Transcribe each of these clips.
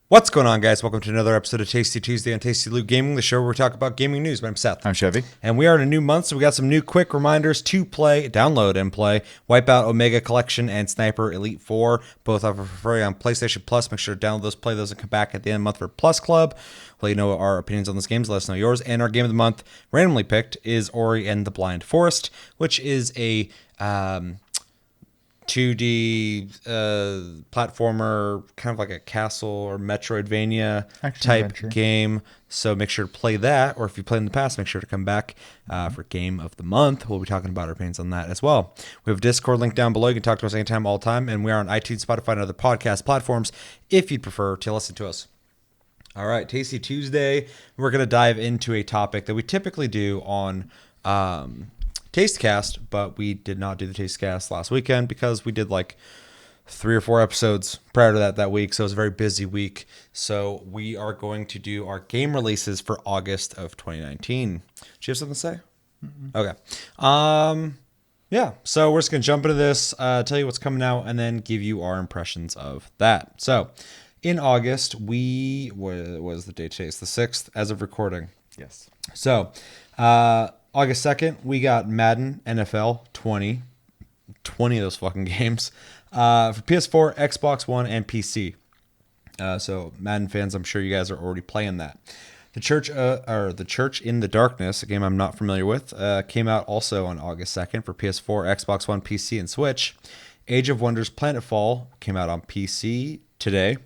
What's going on, guys? Welcome to another episode of Tasty Tuesday on Tasty Loot Gaming, the show where we talk about gaming news. I'm Seth. I'm Chevy. And we are in a new month, so we got some new quick reminders to play, download, and play. Wipeout Omega Collection and Sniper Elite 4, both offer for free on PlayStation Plus. Make sure to download those, play those, and come back at the end of the month for Plus Club. We'll let you know our opinions on those games. Let us know yours. And our game of the month, randomly picked, is Ori and the Blind Forest, which is a 2D platformer, kind of like a castle or Metroidvania type game. So make sure to play that, or if you played in the past, make sure to come back for Game of the Month. We'll be talking about our opinions on that as well. We have a Discord link down below. You can talk to us anytime, all the time, and we are on iTunes, Spotify, and other podcast platforms if you'd prefer to listen to us. All right, Tasty Tuesday. We're going to dive into a topic that we typically do on Tastecast, but we did not do the Tastecast last weekend because we did like 3 or 4 episodes prior to that week, so it was a very busy week. So we are going to do our game releases for August of 2019. Do you have something to say? Mm-hmm. Okay. Yeah, so we're just going to jump into this, tell you what's coming out, and then give you our impressions of that. So in August, what was the date today? It's the 6th as of recording. Yes. So, August 2nd, we got Madden NFL 20 of those fucking games for PS4, Xbox One, and PC. So Madden fans, I'm sure you guys are already playing that. The Church in the Darkness, a game I'm not familiar with, came out also on August 2nd for PS4, Xbox One, PC, and Switch. Age of Wonders Planetfall came out on PC today,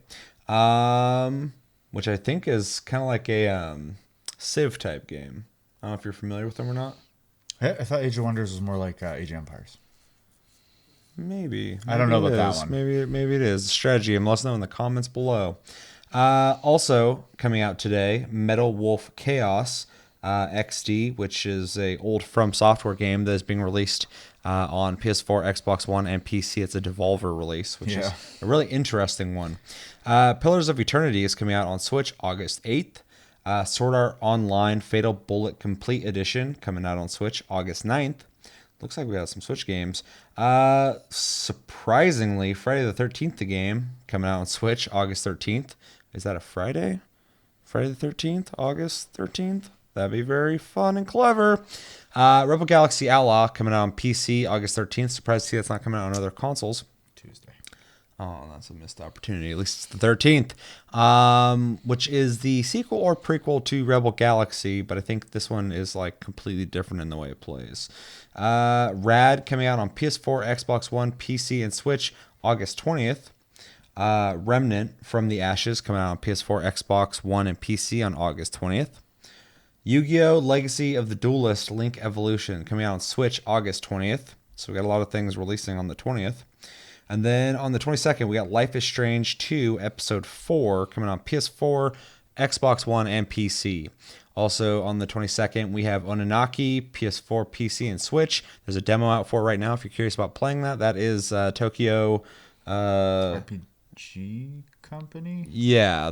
which I think is kind of like a Civ type game. I don't know if you're familiar with them or not. I thought Age of Wonders was more like Age of Empires. Maybe I don't know about that one. Maybe it is. Strategy. Let us know in the comments below. Also coming out today, Metal Wolf Chaos XD, which is a old From Software game that is being released on PS4, Xbox One, and PC. It's a Devolver release, which is a really interesting one. Pillars of Eternity is coming out on Switch August 8th. Sword Art Online Fatal Bullet Complete Edition coming out on Switch August 9th. Looks like we got some Switch games. Surprisingly, Friday the 13th, the game coming out on Switch August 13th. Is that a Friday? Friday the 13th, August 13th? That'd be very fun and clever. Rebel Galaxy Outlaw coming out on PC August 13th. Surprised to see that's not coming out on other consoles. Tuesday. Oh, that's a missed opportunity. At least it's the 13th, which is the sequel or prequel to Rebel Galaxy, but I think this one is like completely different in the way it plays. Rad coming out on PS4, Xbox One, PC, and Switch August 20th. Remnant from the Ashes coming out on PS4, Xbox One, and PC on August 20th. Yu-Gi-Oh! Legacy of the Duelist Link Evolution coming out on Switch August 20th. So we got a lot of things releasing on the 20th. And then on the 22nd, we got Life is Strange 2, Episode 4, coming on PS4, Xbox One, and PC. Also on the 22nd, we have Ononaki, PS4, PC, and Switch. There's a demo out for it right now if you're curious about playing that. That is Tokyo... RPG company? Yeah,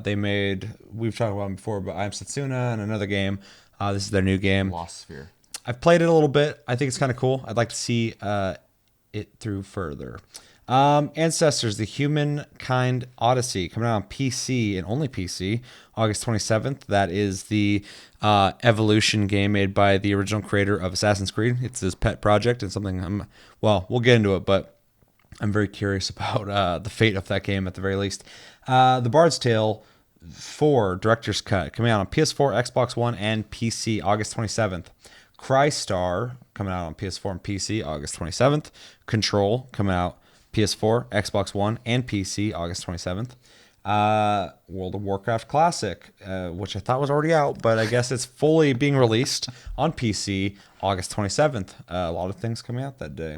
we've talked about them before, but I'm Setsuna and another game. This is their new game. Lost Sphere. I've played it a little bit. I think it's kind of cool. I'd like to see it through further. Ancestors, the Humankind Odyssey, coming out on PC and only PC, August 27th. That is the evolution game made by the original creator of Assassin's Creed. It's his pet project and something we'll get into it, but I'm very curious about the fate of that game at the very least. The Bard's Tale 4 Director's Cut, coming out on PS4, Xbox One, and PC, August 27th. Crystar, coming out on PS4 and PC, August 27th. Control, coming out PS4, Xbox One, and PC, August 27th. World of Warcraft Classic, which I thought was already out, but I guess it's fully being released on PC, August 27th. A lot of things coming out that day.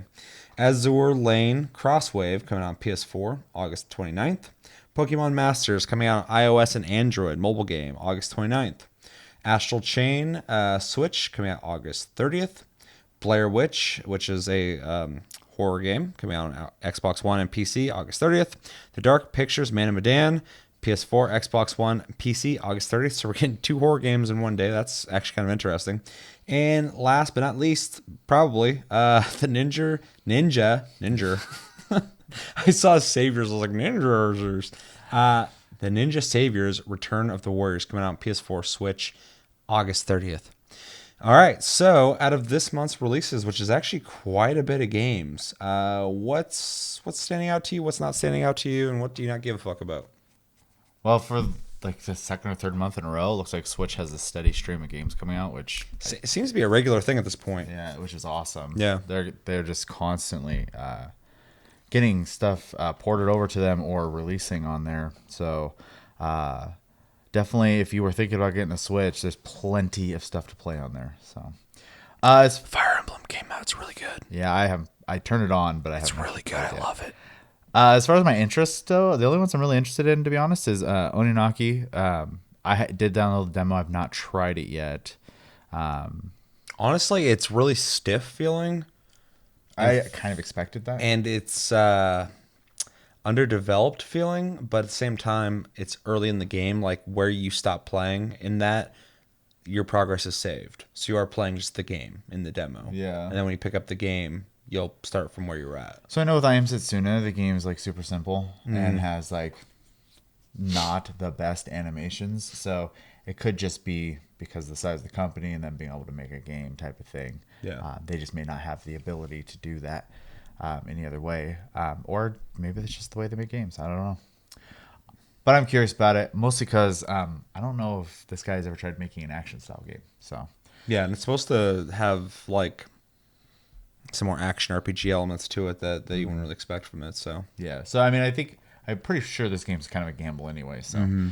Azure Lane Crosswave, coming out on PS4, August 29th. Pokemon Masters, coming out on iOS and Android, mobile game, August 29th. Astral Chain Switch, coming out August 30th. Blair Witch, which is a horror game, coming out on Xbox One and PC, August 30th. The Dark Pictures Man of Medan, PS4, Xbox One, PC, August 30th. So we're getting 2 horror games in one day. That's actually kind of interesting. And last but not least, probably, the Ninja. I saw Saviors. I was like, Ninjas. The Ninja Saviors Return of the Warriors, coming out on PS4, Switch, August 30th. All right, so out of this month's releases, which is actually quite a bit of games, what's standing out to you, what's not standing out to you, and what do you not give a fuck about? Well, for like the second or third month in a row, it looks like Switch has a steady stream of games coming out, which It seems to be a regular thing at this point. yeah, which is awesome. Yeah. They're just constantly getting stuff ported over to them or releasing on there. So definitely, if you were thinking about getting a Switch, there's plenty of stuff to play on there. So as Fire Emblem came out. It's really good. yeah, I turned it on, but I haven't. It's really good. I love it. As far as my interests, though, the only ones I'm really interested in, to be honest, is Oninaki. I did download the demo. I've not tried it yet. Honestly, it's really stiff feeling. I kind of expected that. And it's underdeveloped feeling, but at the same time, it's early in the game, like where you stop playing in that, your progress is saved. So you are playing just the game in the demo. Yeah. And then when you pick up the game, you'll start from where you were at. So I know with I Am Setsuna, the game is like super simple and has like not the best animations. So it could just be because of the size of the company and them being able to make a game type of thing. Yeah. They just may not have the ability to do that any other way. Or maybe it's just the way they make games. I don't know. But I'm curious about it, mostly because I don't know if this guy's ever tried making an action style game. So Yeah, and it's supposed to have like some more action RPG elements to it that you wouldn't really expect from it. So yeah. So I mean, I'm pretty sure this game's kind of a gamble anyway. So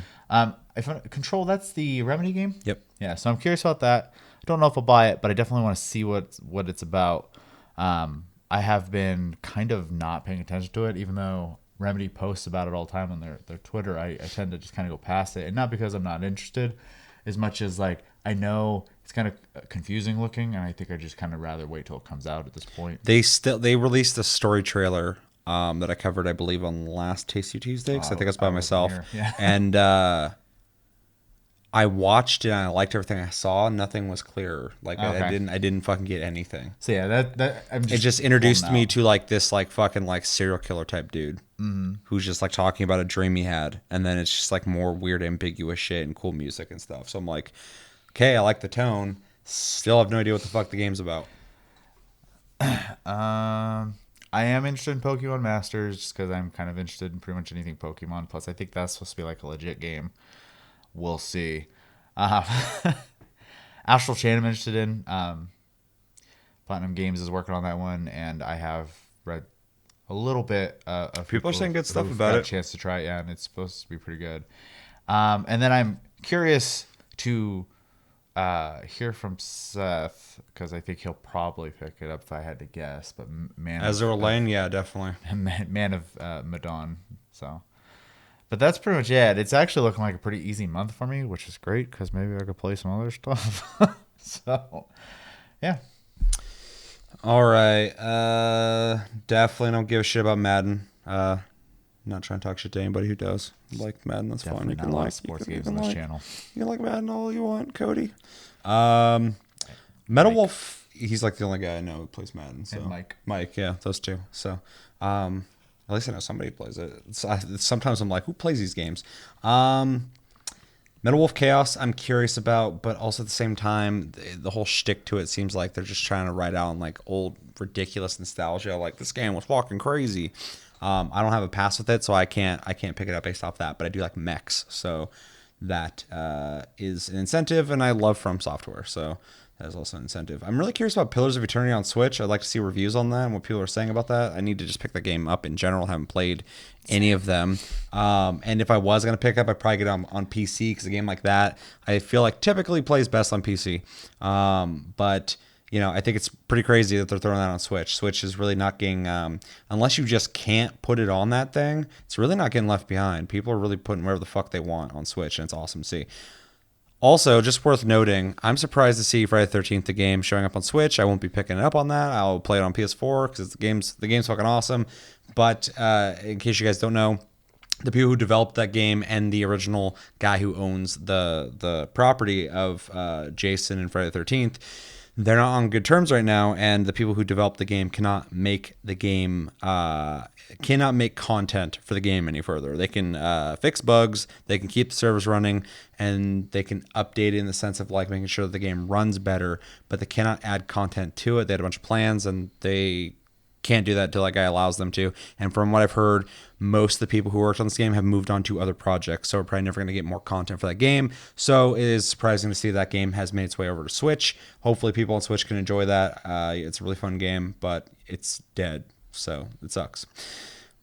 if Control, that's the Remedy game. Yep. Yeah. So I'm curious about that. I don't know if I'll buy it, but I definitely want to see what it's about. I have been kind of not paying attention to it, even though Remedy posts about it all the time on their Twitter. I tend to just kind of go past it, and not because I'm not interested, as much as like I know it's kind of confusing looking, and I think I just kind of rather wait till it comes out at this point. They released a story trailer that I covered, I believe, on last Tasty Tuesday, because I think I was by myself. Yeah. And I watched it and I liked everything I saw. Nothing was clear. Like Okay. I didn't fucking get anything. So yeah, that It just introduced me to like this like fucking like serial killer type dude who's just like talking about a dream he had, and then it's just like more weird ambiguous shit and cool music and stuff. So I'm like, okay, I like the tone. Still have no idea what the fuck the game's about. I am interested in Pokemon Masters just because I'm kind of interested in pretty much anything Pokemon. Plus, I think that's supposed to be like a legit game. We'll see. Astral Chain I'm interested in. Platinum Games is working on that one, and I have read a little bit of People are saying good stuff who've about got it. A chance to try it, yeah, and it's supposed to be pretty good. And then I'm curious to hear from Seth, because I think he'll probably pick it up if I had to guess. But Azure Lane, yeah, definitely. Man of Madon. So, but that's pretty much it. It's actually looking like a pretty easy month for me, which is great because maybe I could play some other stuff. So, yeah. All right. Definitely don't give a shit about Madden. Not trying to talk shit to anybody who does like Madden. That's fine. You Definitely can not a lot like of sports you games can on this like- channel. You can like Madden all you want, Cody. Metal Wolf. He's like the only guy I know who plays Madden. So And Mike, yeah, those two. So, at least I know somebody who plays it. Sometimes I'm like, who plays these games? Metal Wolf Chaos, I'm curious about, but also at the same time, the whole shtick to it seems like they're just trying to ride out on like old ridiculous nostalgia. Like this game was fucking crazy. I don't have a pass with it, so I can't pick it up based off that. But I do like mechs, so that is an incentive, and I love From Software, so that is also an incentive. I'm really curious about Pillars of Eternity on Switch. I'd like to see reviews on that and what people are saying about that. I need to just pick the game up in general. I haven't played any of them. And if I was going to pick up, I'd probably get it on PC, because a game like that, I feel like typically plays best on PC. But, you know, I think it's pretty crazy that they're throwing that on Switch. Switch is really not getting, unless you just can't put it on that thing, it's really not getting left behind. People are really putting whatever the fuck they want on Switch, and it's awesome to see. Also, just worth noting, I'm surprised to see Friday the 13th, the game, showing up on Switch. I won't be picking it up on that. I'll play it on PS4 because the game's fucking awesome. But in case you guys don't know, the people who developed that game and the original guy who owns the property of Jason and Friday the 13th, they're not on good terms right now, and the people who developed the game cannot make the game cannot make content for the game any further. They can fix bugs, they can keep the servers running, and they can update it in the sense of like making sure that the game runs better, but they cannot add content to it. They had a bunch of plans, and they can't do that until that guy allows them to. And from what I've heard, most of the people who worked on this game have moved on to other projects, so we're probably never going to get more content for that game. So it is surprising to see that game has made its way over to Switch. Hopefully people on Switch can enjoy that. It's a really fun game, but it's dead, so it sucks.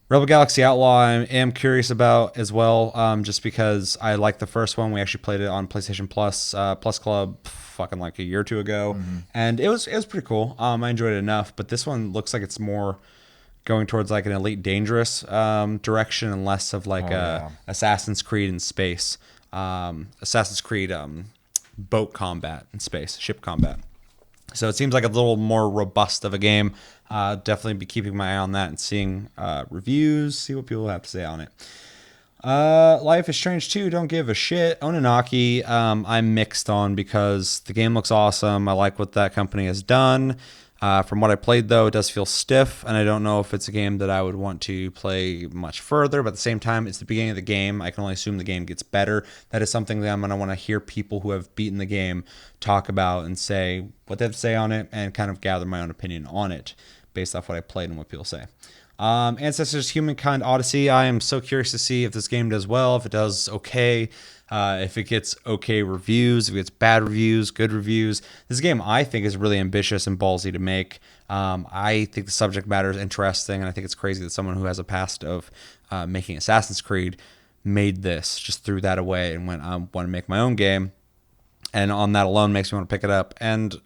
Rebel Galaxy Outlaw, I am curious about as well, just because I like the first one. We actually played it on PlayStation Plus Club fucking like a year or two ago, and it was pretty cool. I enjoyed it enough, but this one looks like it's more going towards like an Elite Dangerous direction and less of like Assassin's Creed in space, Assassin's Creed boat combat in space, ship combat. So it seems like a little more robust of a game. Definitely be keeping my eye on that and seeing reviews, see what people have to say on it. Life is Strange 2, don't give a shit. Ononaki, I'm mixed on because the game looks awesome. I like what that company has done. From what I played, though, it does feel stiff, and I don't know if it's a game that I would want to play much further, but at the same time, it's the beginning of the game. I can only assume the game gets better. That is something that I'm going to want to hear people who have beaten the game talk about and say what they have to say on it and kind of gather my own opinion on it based off what I played and what people say. Ancestors Humankind Odyssey, I am so curious to see if this game does well, if it does okay, if it gets okay reviews, if it gets bad reviews, good reviews. This game, I think, is really ambitious and ballsy to make. I think the subject matter is interesting, and I think it's crazy that someone who has a past of making Assassin's Creed made this, just threw that away and went, I want to make my own game. And on that alone makes me want to pick it up. And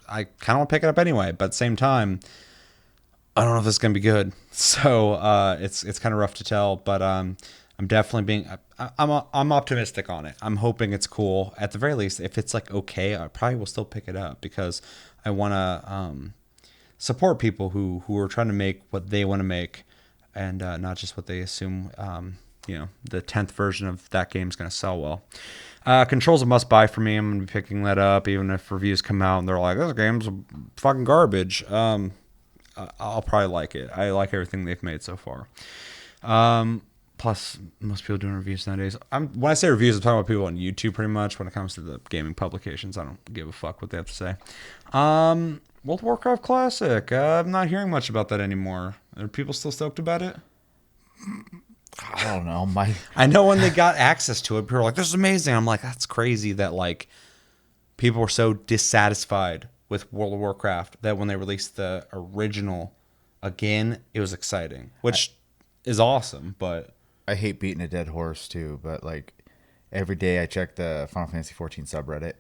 I kind of want to pick it up anyway, but at the same time, I don't know if this is going to be good. So it's kind of rough to tell, but I'm definitely I'm optimistic on it. I'm hoping it's cool. At the very least, if it's like okay, I probably will still pick it up because I want to support people who are trying to make what they want to make and not just what they assume the 10th version of that game is going to sell well. Control's a must buy for me. I'm going to be picking that up even if reviews come out and they're like, this game's fucking garbage. I'll probably like it. I like everything they've made so far. Plus, most people doing reviews nowadays. When I say reviews, I'm talking about people on YouTube pretty much. When it comes to the gaming publications, I don't give a fuck what they have to say. World of Warcraft Classic. I'm not hearing much about that anymore. Are people still stoked about it? I don't know. I know when they got access to it, people were like, this is amazing. I'm like, that's crazy that like people were so dissatisfied with World of Warcraft that when they released the original again, it was exciting, which is awesome, but I hate beating a dead horse too, but like every day I check the Final Fantasy 14 subreddit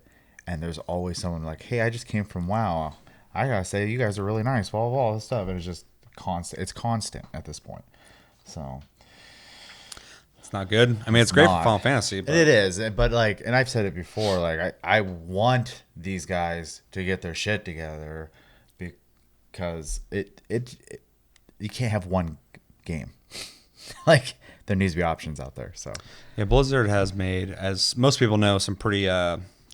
and there's always someone like, hey, I just came from WoW. I gotta say, you guys are really nice, blah, blah, blah, all this stuff. And it's just constant. It's constant at this point. So it's not good. I mean, it's great for Final Fantasy. But it is, but like, and I've said it before, like I want these guys to get their shit together because it you can't have one game. Like there needs to be options out there. So yeah, Blizzard has made, as most people know, some pretty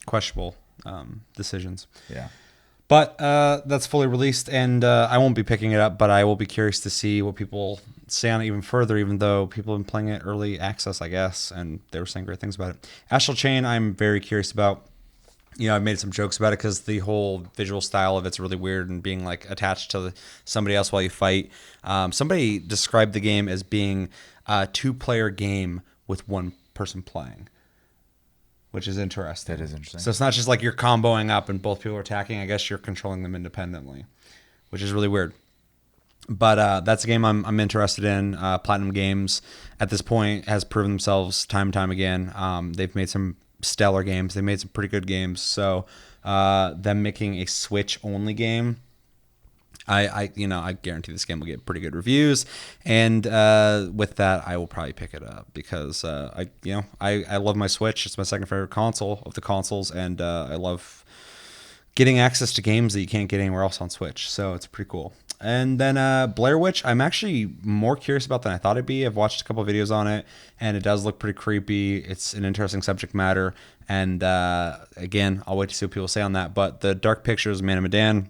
questionable decisions. Yeah. But that's fully released, and I won't be picking it up, but I will be curious to see what people say on it even further, even though people have been playing it early access, I guess, and they were saying great things about it. Astral Chain, I'm very curious about. I've made some jokes about it because the whole visual style of it's really weird and being like attached to somebody else while you fight. Somebody described the game as being a 2-player game with one person playing, which is interesting. That is interesting. So it's not just like you're comboing up and both people are attacking. I guess you're controlling them independently, which is really weird. But that's a game I'm interested in. Platinum Games at this point has proven themselves time and time again. They've made some stellar games. They made some pretty good games. So them making a Switch-only game, I guarantee this game will get pretty good reviews. And with that, I will probably pick it up because I love my Switch. It's my second favorite console of the consoles, and I love getting access to games that you can't get anywhere else on Switch. So it's pretty cool. And then Blair Witch, I'm actually more curious about than I thought it'd be. I've watched a couple of videos on it, and it does look pretty creepy. It's an interesting subject matter. And again, I'll wait to see what people say on that. But the Dark Pictures, Man of Medan,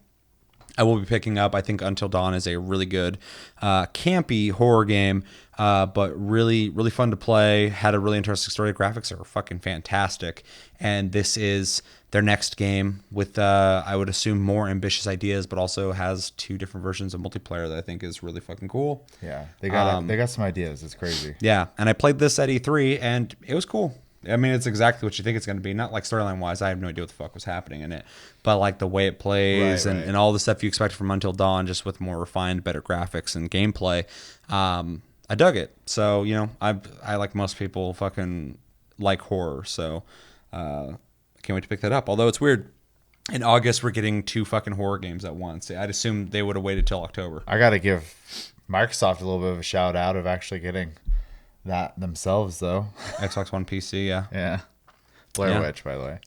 I will be picking up. I think Until Dawn is a really good, campy horror game, but really, really fun to play. Had a really interesting story. The graphics are fucking fantastic. And this is their next game with, I would assume, more ambitious ideas, but also has 2 different versions of multiplayer that I think is really fucking cool. Yeah, they got some ideas. It's crazy. Yeah, and I played this at E3, and it was cool. I mean, it's exactly what you think it's going to be. Not like storyline-wise, I have no idea what the fuck was happening in it. But like the way it plays and all the stuff you expect from Until Dawn, just with more refined, better graphics and gameplay. I dug it. So, I like most people fucking like horror. So I can't wait to pick that up. Although it's weird. In August, we're getting 2 fucking horror games at once. I'd assume they would have waited till October. I got to give Microsoft a little bit of a shout out of actually getting that themselves, though. Xbox One, PC, yeah. Yeah. Blair Witch, by the way.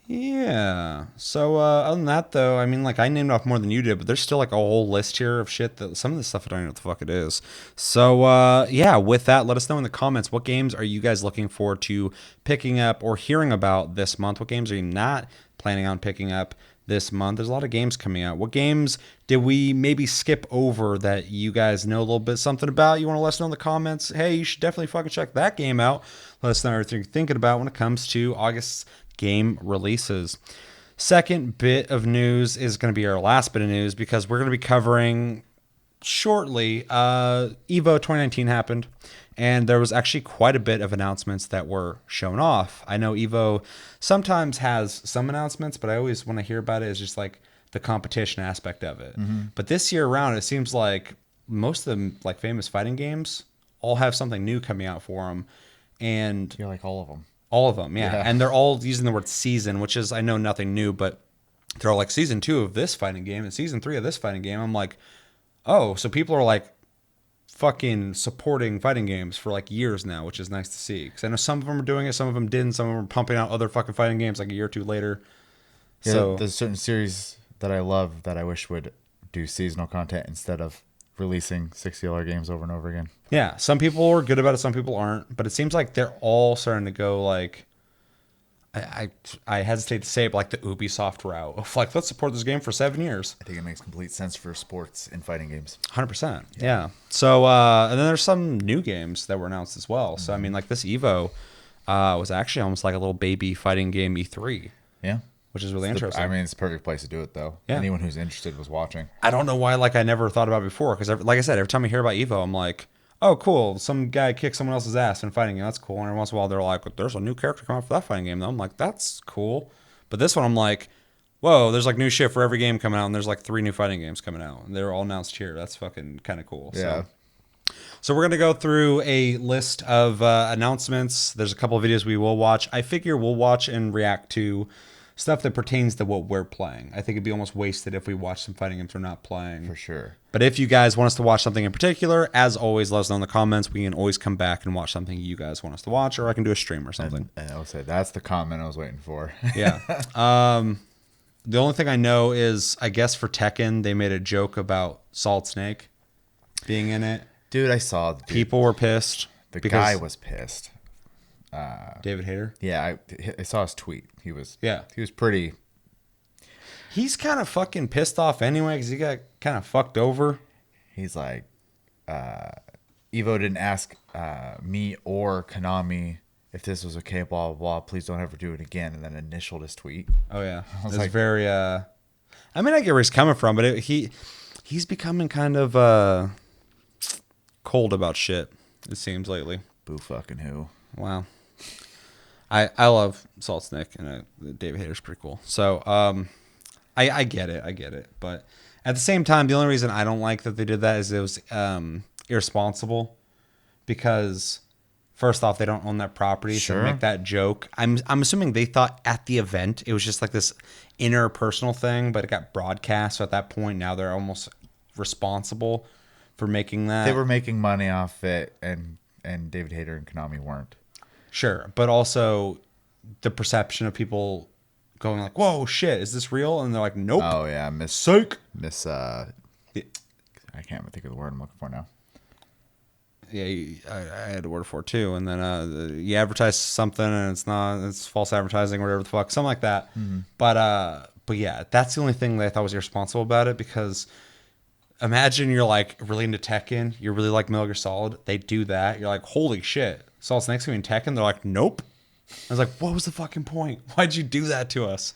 Yeah. So other than that, though, I mean, like, I named off more than you did, but there's still like a whole list here of shit that some of this stuff I don't even know what the fuck it is. So yeah, with that, let us know in the comments, what games are you guys looking forward to picking up or hearing about this month? What games are you not planning on picking up this month? There's a lot of games coming out. What games did we maybe skip over that you guys know a little bit something about? You want to let us know in the comments? Hey, you should definitely fucking check that game out. Let us know everything you're thinking about when it comes to August's game releases. Second bit of news is going to be our last bit of news, because we're going to be covering shortly. EVO 2019 happened, and there was actually quite a bit of announcements that were shown off. I know EVO sometimes has some announcements, but I always, when I hear about it, is just like the competition aspect of it. Mm-hmm. But this year around, it seems like most of them, like famous fighting games, all have something new coming out for them. And you're like all of them. All of them, yeah. And they're all using the word season, which is, I know, nothing new, but they're all like season 2 of this fighting game and season 3 of this fighting game. I'm like, oh, so people are like fucking supporting fighting games for like years now, which is nice to see. Because I know some of them are doing it, some of them didn't, some of them are pumping out other fucking fighting games like a year or 2 later. Yeah, so there's certain series that I love that I wish would do seasonal content instead of releasing $60 games over and over again. Yeah, some people are good about it, some people aren't, but it seems like they're all starting to go like, I hesitate to say it, but like the Ubisoft route of like, let's support this game for 7 years. I think it makes complete sense for sports and fighting games. 100%. Yeah. So and then there's some new games that were announced as well. So I mean, like this EVO was actually almost like a little baby fighting game E3. Yeah. Which is really interesting. I mean, it's a perfect place to do it, though. Yeah. Anyone who's interested was watching. I don't know why, like, I never thought about it before. Because, like I said, every time I hear about EVO, I'm like, oh, cool. Some guy kicked someone else's ass in a fighting game. That's cool. And every once in a while, they're like, there's a new character coming out for that fighting game, though. I'm like, that's cool. But this one, I'm like, whoa, there's, like, new shit for every game coming out. And there's, like, 3 new fighting games coming out. And they're all announced here. That's fucking kind of cool. Yeah. So we're going to go through a list of announcements. There's a couple of videos we will watch. I figure we'll watch and react to stuff that pertains to what we're playing. I think it'd be almost wasted if we watch some fighting games we're not playing. For sure. But if you guys want us to watch something in particular, as always, let us know in the comments. We can always come back and watch something you guys want us to watch, or I can do a stream or something. And I'll say that's the comment I was waiting for. Yeah. The only thing I know is, I guess for Tekken, they made a joke about Solid Snake being in it. Dude, I saw. People were pissed. The guy was pissed. David Hayter? Yeah, I saw his tweet. He was pretty. He's kind of fucking pissed off anyway because he got kind of fucked over. He's like, Evo didn't ask me or Konami if this was okay, blah, blah, blah. Please don't ever do it again. And then initialed his tweet. Oh, yeah. It's like, very, I mean, I get where he's coming from, but he's becoming kind of cold about shit, it seems, lately. Boo fucking who. Wow. I love Salt Snake, and David Hayter's pretty cool. So I get it. But at the same time, the only reason I don't like that they did that is it was irresponsible. Because first off, they don't own that property, so to make that joke. I'm assuming they thought at the event it was just like this interpersonal thing, but it got broadcast. So at that point, now they're almost responsible for making that. They were making money off it, and David Hayter and Konami weren't. Sure, but also the perception of people going like, "Whoa, shit, is this real?" And they're like, "Nope." Oh yeah, Psych. I can't even think of the word I'm looking for now. Yeah, I had a word for it too, and then you advertise something and it's false advertising or whatever the fuck, something like that. But yeah, that's the only thing that I thought was irresponsible about it, because imagine you're like really into Tekken, you're really like Metal Gear Solid, they do that, you're like, holy shit, Solid's next to me in Tekken, they're like, nope. I was like, what was the fucking point? Why'd you do that to us?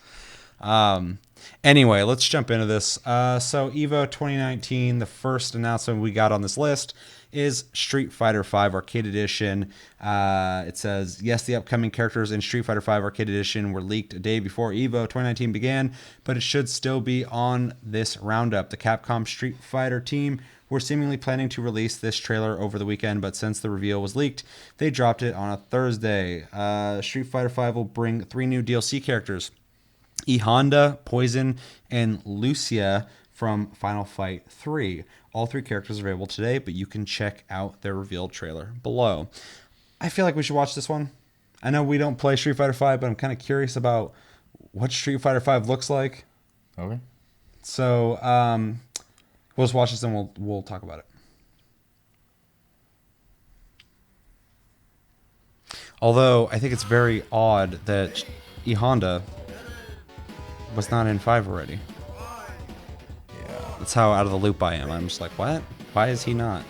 Anyway, let's jump into this. So EVO 2019, the first announcement we got on this list is Street Fighter V Arcade Edition. It says, yes, the upcoming characters in Street Fighter V Arcade Edition were leaked a day before EVO 2019 began, but it should still be on this roundup. The Capcom Street Fighter team were seemingly planning to release this trailer over the weekend, but since the reveal was leaked, they dropped it on a Thursday. Street Fighter V will bring 3 new DLC characters: E Honda, Poison, and Lucia from Final Fight 3. All 3 characters are available today, but you can check out their reveal trailer below. I feel like we should watch this one. I know we don't play Street Fighter V, but I'm kind of curious about what Street Fighter V looks like. Okay. So we'll just watch this and we'll talk about it. Although I think it's very odd that E Honda was not in 5 already. Yeah. That's how out of the loop I am. I'm just like, what? Why is he not?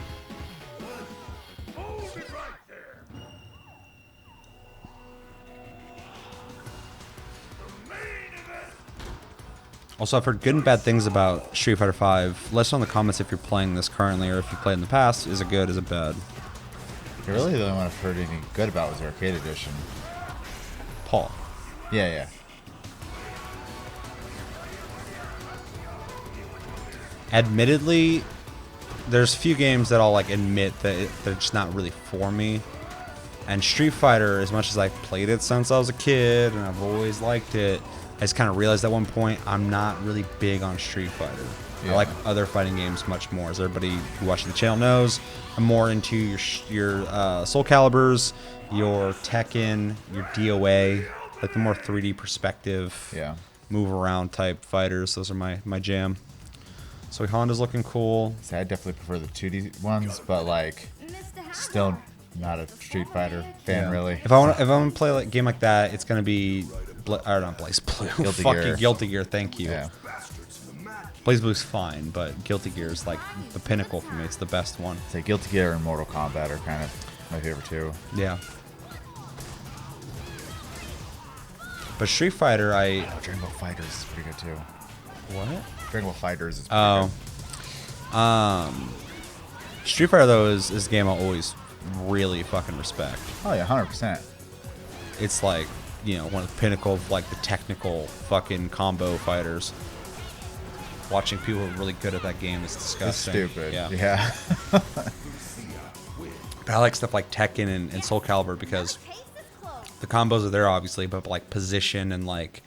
Also, I've heard good and bad things about Street Fighter V. Let us know in the comments if you're playing this currently or if you played in the past. Is it good? Is it bad? Really, the only one I've heard anything good about was the Arcade Edition. Paul. Yeah. Admittedly, there's a few games that I'll like admit that they're just not really for me. And Street Fighter, as much as I've played it since I was a kid and I've always liked it, I just kind of realized at one point I'm not really big on Street Fighter. Yeah. I like other fighting games much more. As everybody who watches the channel knows, I'm more into your Soul Caliburs, your Tekken, your DOA, like the more 3D perspective, move around type fighters. Those are my jam. So Honda's looking cool. See, I definitely prefer the 2D ones, but like, still not a Street Fighter fan really. If I want to play like a game like that, it's gonna be not Blaze Blue. Fucking Guilty Gear. Thank you. Yeah. Blaze Blue's fine, but Guilty Gear is like the pinnacle for me. It's the best one. Say Guilty Gear and Mortal Kombat are kind of my favorite too. Yeah. But Street Fighter, Dragon Ball FighterZ is pretty good too. What? Dragon Ball FighterZ is pretty good. Street Fighter though is a game I'll always really fucking respect. Oh yeah, 100%. It's like, you know, one of the pinnacle of like the technical fucking combo fighters. Watching people who are really good at that game is disgusting. It's stupid. Yeah. But I like stuff like Tekken and Soul Calibur because the combos are there obviously, but like position and like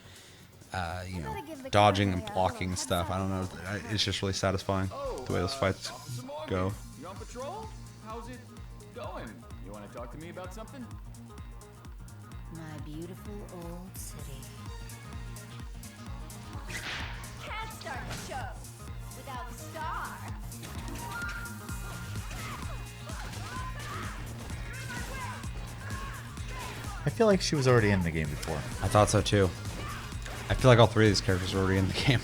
you know, dodging and blocking and stuff. I don't know. It's just really satisfying the way those fights go. You on patrol? How's it going? You want to talk to me about something? My beautiful old city. Can't start the show without a star. I feel like she was already in the game before. I thought so too. I feel like all 3 of these characters are already in the game.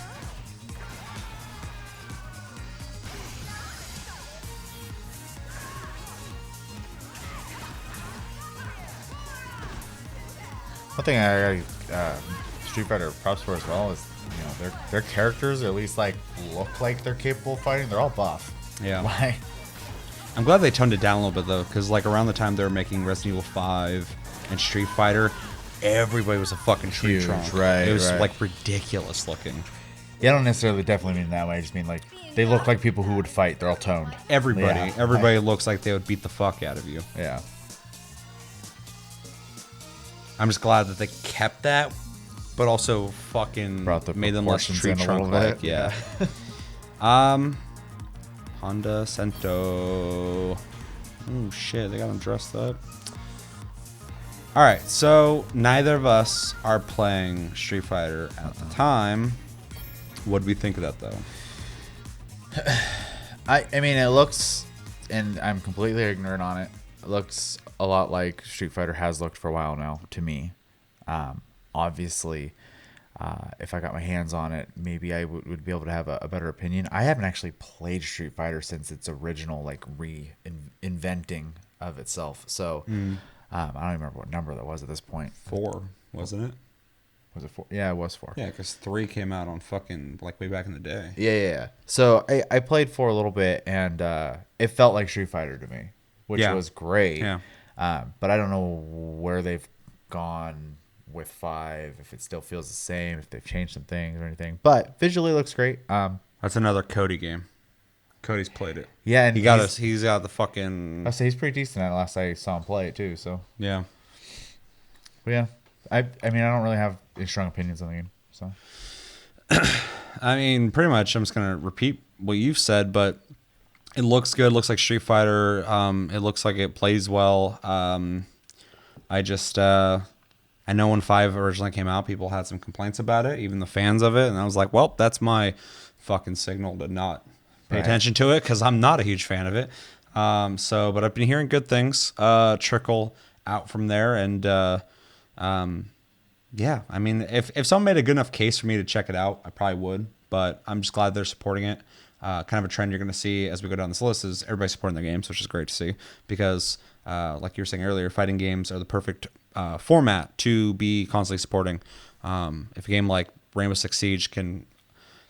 One thing I Street Fighter props for as well is, you know, their characters at least like look like they're capable of fighting. They're all buff. Yeah. Like, I'm glad they toned it down a little bit though, because like around the time they were making Resident Evil 5 and Street Fighter, everybody was a fucking tree Huge, trunk. right, It was right. like ridiculous looking. yeah, I don't necessarily definitely mean that way. I just mean like they look like people who would fight. They're all toned. Everybody looks like they would beat the fuck out of you. Yeah. I'm just glad that they kept that, but also fucking Brought the made them less proportions tree in a trunk little like. bit. Yeah. Honda Cento. Oh shit, they got him dressed up. All right, so neither of us are playing Street Fighter at the time. What do we think of that though? I mean, it looks, and I'm completely ignorant on it. It looks a lot like Street Fighter has looked for a while now to me. Obviously, if I got my hands on it, maybe I would be able to have a better opinion. I haven't actually played Street Fighter since its original like reinventing of itself. So I don't even remember what number that was at this point. 4, wasn't it? Was it 4? Yeah, it was 4. Yeah, because 3 came out on fucking like way back in the day. Yeah. So I played 4 a little bit, and it felt like Street Fighter to me, which was great. Yeah. But I don't know where they've gone with 5, if it still feels the same, if they've changed some things or anything. But visually it looks great. That's another Cody game. Cody's played it. Yeah, and he's got the fucking. I say he's pretty decent at it. Last I saw him play it too. So Yeah. but yeah, I mean I don't really have any strong opinions on the game. So I mean, pretty much. I'm just gonna repeat what you've said, but it looks good. It looks like Street Fighter. It looks like it plays well. I just I know when 5 originally came out, people had some complaints about it, even the fans of it, and I was like, well, that's my fucking signal to not pay attention to it because I'm not a huge fan of it. But I've been hearing good things trickle out from there, and yeah, I mean, if someone made a good enough case for me to check it out, I probably would. But I'm just glad they're supporting it. Kind of a trend you're going to see as we go down this list is everybody supporting their games, which is great to see because, like you were saying earlier, fighting games are the perfect format to be constantly supporting. If a game like Rainbow Six Siege can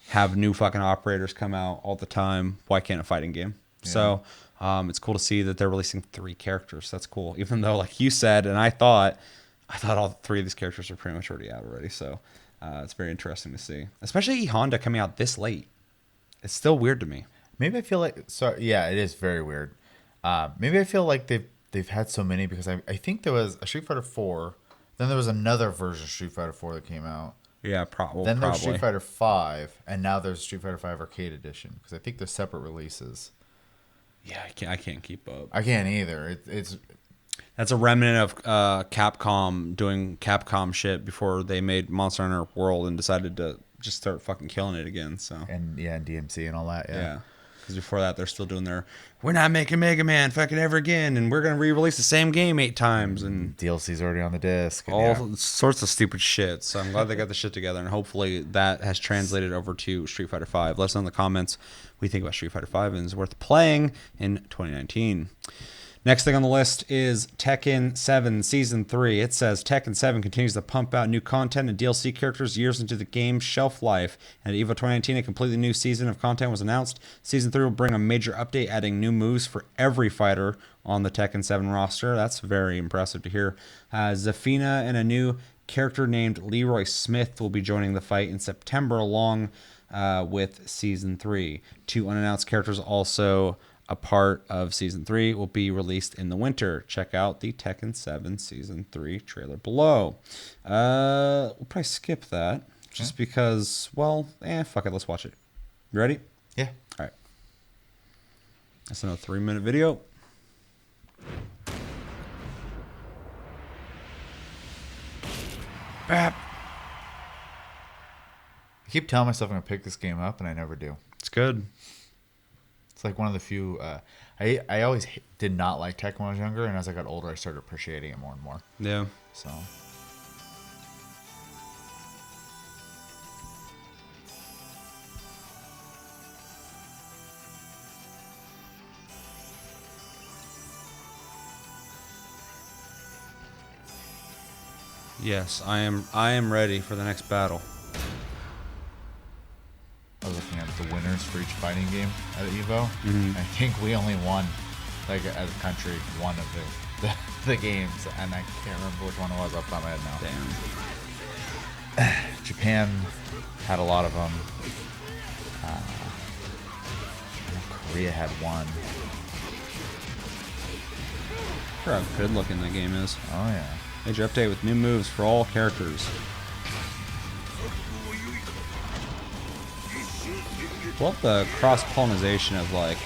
have new fucking operators come out all the time, why can't a fighting game? Yeah. So it's cool to see that they're releasing 3 characters. That's cool. Even though, like you said, and I thought all 3 of these characters are pretty much already out already. So it's very interesting to see, especially E Honda coming out this late. It's still weird to me. Maybe I feel like yeah, it is very weird. Maybe I feel like they've had so many because I think there was a Street Fighter 4, then there was another version of Street Fighter 4 that came out. Yeah, probably. Then there's Street Fighter 5, and now there's Street Fighter 5 Arcade Edition because I think they're separate releases. Yeah, I can't keep up. I can't either. It's that's a remnant of Capcom doing Capcom shit before they made Monster Hunter World and decided to just start fucking killing it again. So and DMC and all that. Yeah. Because before that, they're still doing we're not making Mega Man fucking ever again, and we're going to re-release the same game 8 times. And DLC's already on the disc. All sorts of stupid shit. So I'm glad they got the shit together, and hopefully that has translated over to Street Fighter 5. Let us know in the comments what you think about Street Fighter 5 and is worth playing in 2019. Next thing on the list is Tekken 7 Season 3. It says Tekken 7 continues to pump out new content and DLC characters years into the game's shelf life. And at EVO 2019, a completely new season of content was announced. Season 3 will bring a major update, adding new moves for every fighter on the Tekken 7 roster. That's very impressive to hear. Zafina and a new character named Leroy Smith will be joining the fight in September along with Season 3. 2 unannounced characters also a part of Season 3 will be released in the winter. Check out the Tekken 7 Season 3 trailer below. We'll probably skip that just because, well, fuck it. Let's watch it. You ready? Yeah. All right. That's another 3-minute video. Bap. I keep telling myself I'm going to pick this game up, and I never do. It's good. It's like one of the few. I always did not like Tekken when I was younger, and as I got older, I started appreciating it more and more. Yeah. So. Yes, I am ready for the next battle. I was looking at the winners for each fighting game at EVO. Mm-hmm. I think we only won, like as a country, one of the games, and I can't remember which one it was off the top of my head now. Damn. Japan had a lot of them. Korea had one. Look how good looking that game is. Oh yeah. Major update with new moves for all characters. Love the cross-pollination of like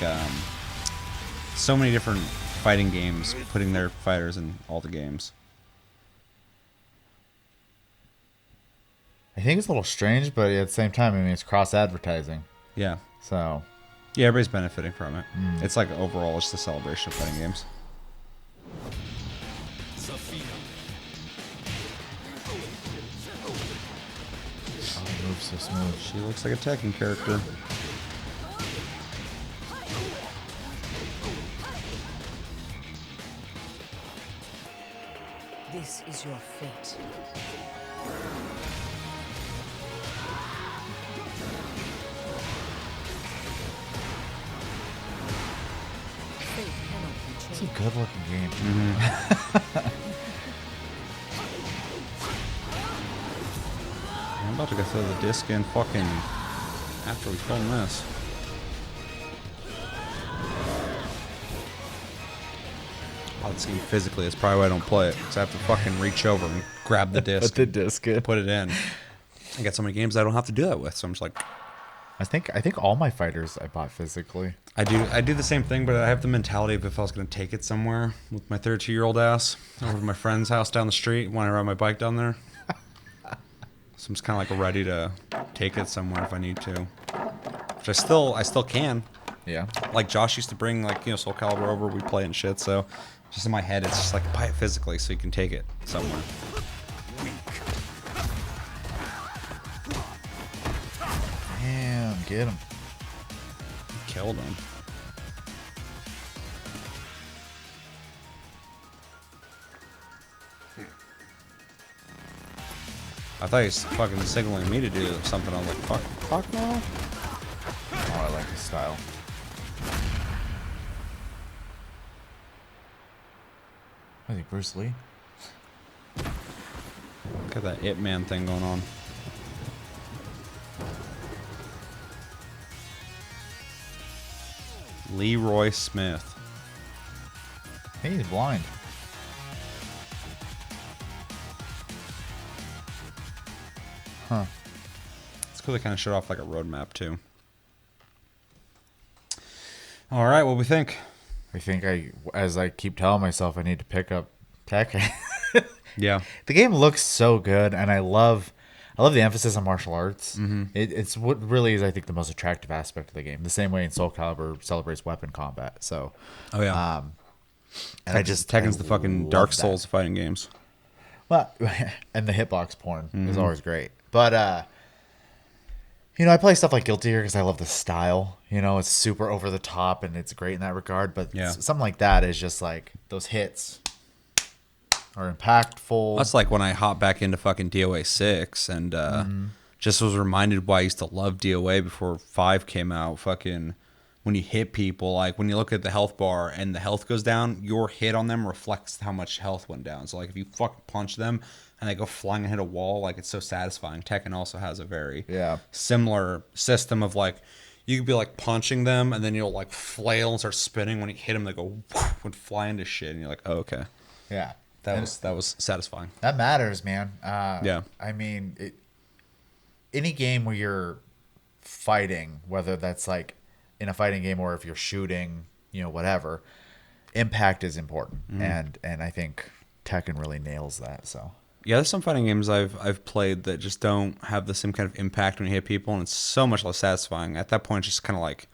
so many different fighting games putting their fighters in all the games. I think it's a little strange, but at the same time, I mean, it's cross-advertising. Yeah. So. Yeah, everybody's benefiting from it. It's like overall, it's the celebration of fighting games. Oh, it moves so smooth. She looks like a Tekken character. This is your fate. Fate cannot be It's changed. a good looking game. I'm about to go throw the disc in fucking after we film this. Oh, this game physically is probably why I don't play it. Because I have to fucking reach over and grab the disc, Put the disc in. put it in. I got so many games I don't have to do that with. So I'm just like, I think all my fighters I bought physically. I do the same thing, but I have the mentality of if I was going to take it somewhere with my 32-year-old ass over to my friend's house down the street when I ride my bike down there. So I'm just kind of like ready to take it somewhere if I need to. Which I still can. Yeah. Like Josh used to bring like, you know, Soul Calibur over, we play it and shit, so just in my head it's just like buy it physically so you can take it somewhere. Damn, get him. Killed him. I thought he was fucking signaling me to do something. I was like, fuck no. Oh, I like his style. I think Bruce Lee. Got that Ip Man thing going on. Leroy Smith. Hey, he's blind. Huh. It's cool they kind of showed off like a roadmap too. All right, what we think? I think as I keep telling myself, I need to pick up Tekken. Yeah. The game looks so good, and I love the emphasis on martial arts. Mm-hmm. It's what really is, I think, the most attractive aspect of the game. The same way in Soul Calibur celebrates weapon combat. So, Oh yeah. and Tekken's the fucking love Dark that. Souls of fighting games. Well, and the hitbox porn is always great. But you know, I play stuff like Guilty Gear because I love the style. You know, it's super over the top and it's great in that regard. But Yeah. something like that is just like those hits are impactful. That's like when I hopped back into fucking DOA 6 and just was reminded why I used to love DOA before 5 came out. Fucking when you hit people, like when you look at the health bar and the health goes down, your hit on them reflects how much health went down. So like if you fucking punch them and they go flying and hit a wall, like it's so satisfying. Tekken also has a very similar system of like you could be like punching them and then you'll like flail and start spinning. When you hit them, they go and fly into shit, and you're like, oh, okay, Yeah. that was satisfying. That matters, man. Yeah. I mean, any game where you're fighting, whether that's like in a fighting game or if you're shooting, you know, whatever, impact is important. And I think Tekken really nails that. So Yeah, there's some fighting games I've played that just don't have the same kind of impact when you hit people, and it's so much less satisfying. At that point, it's just kind of like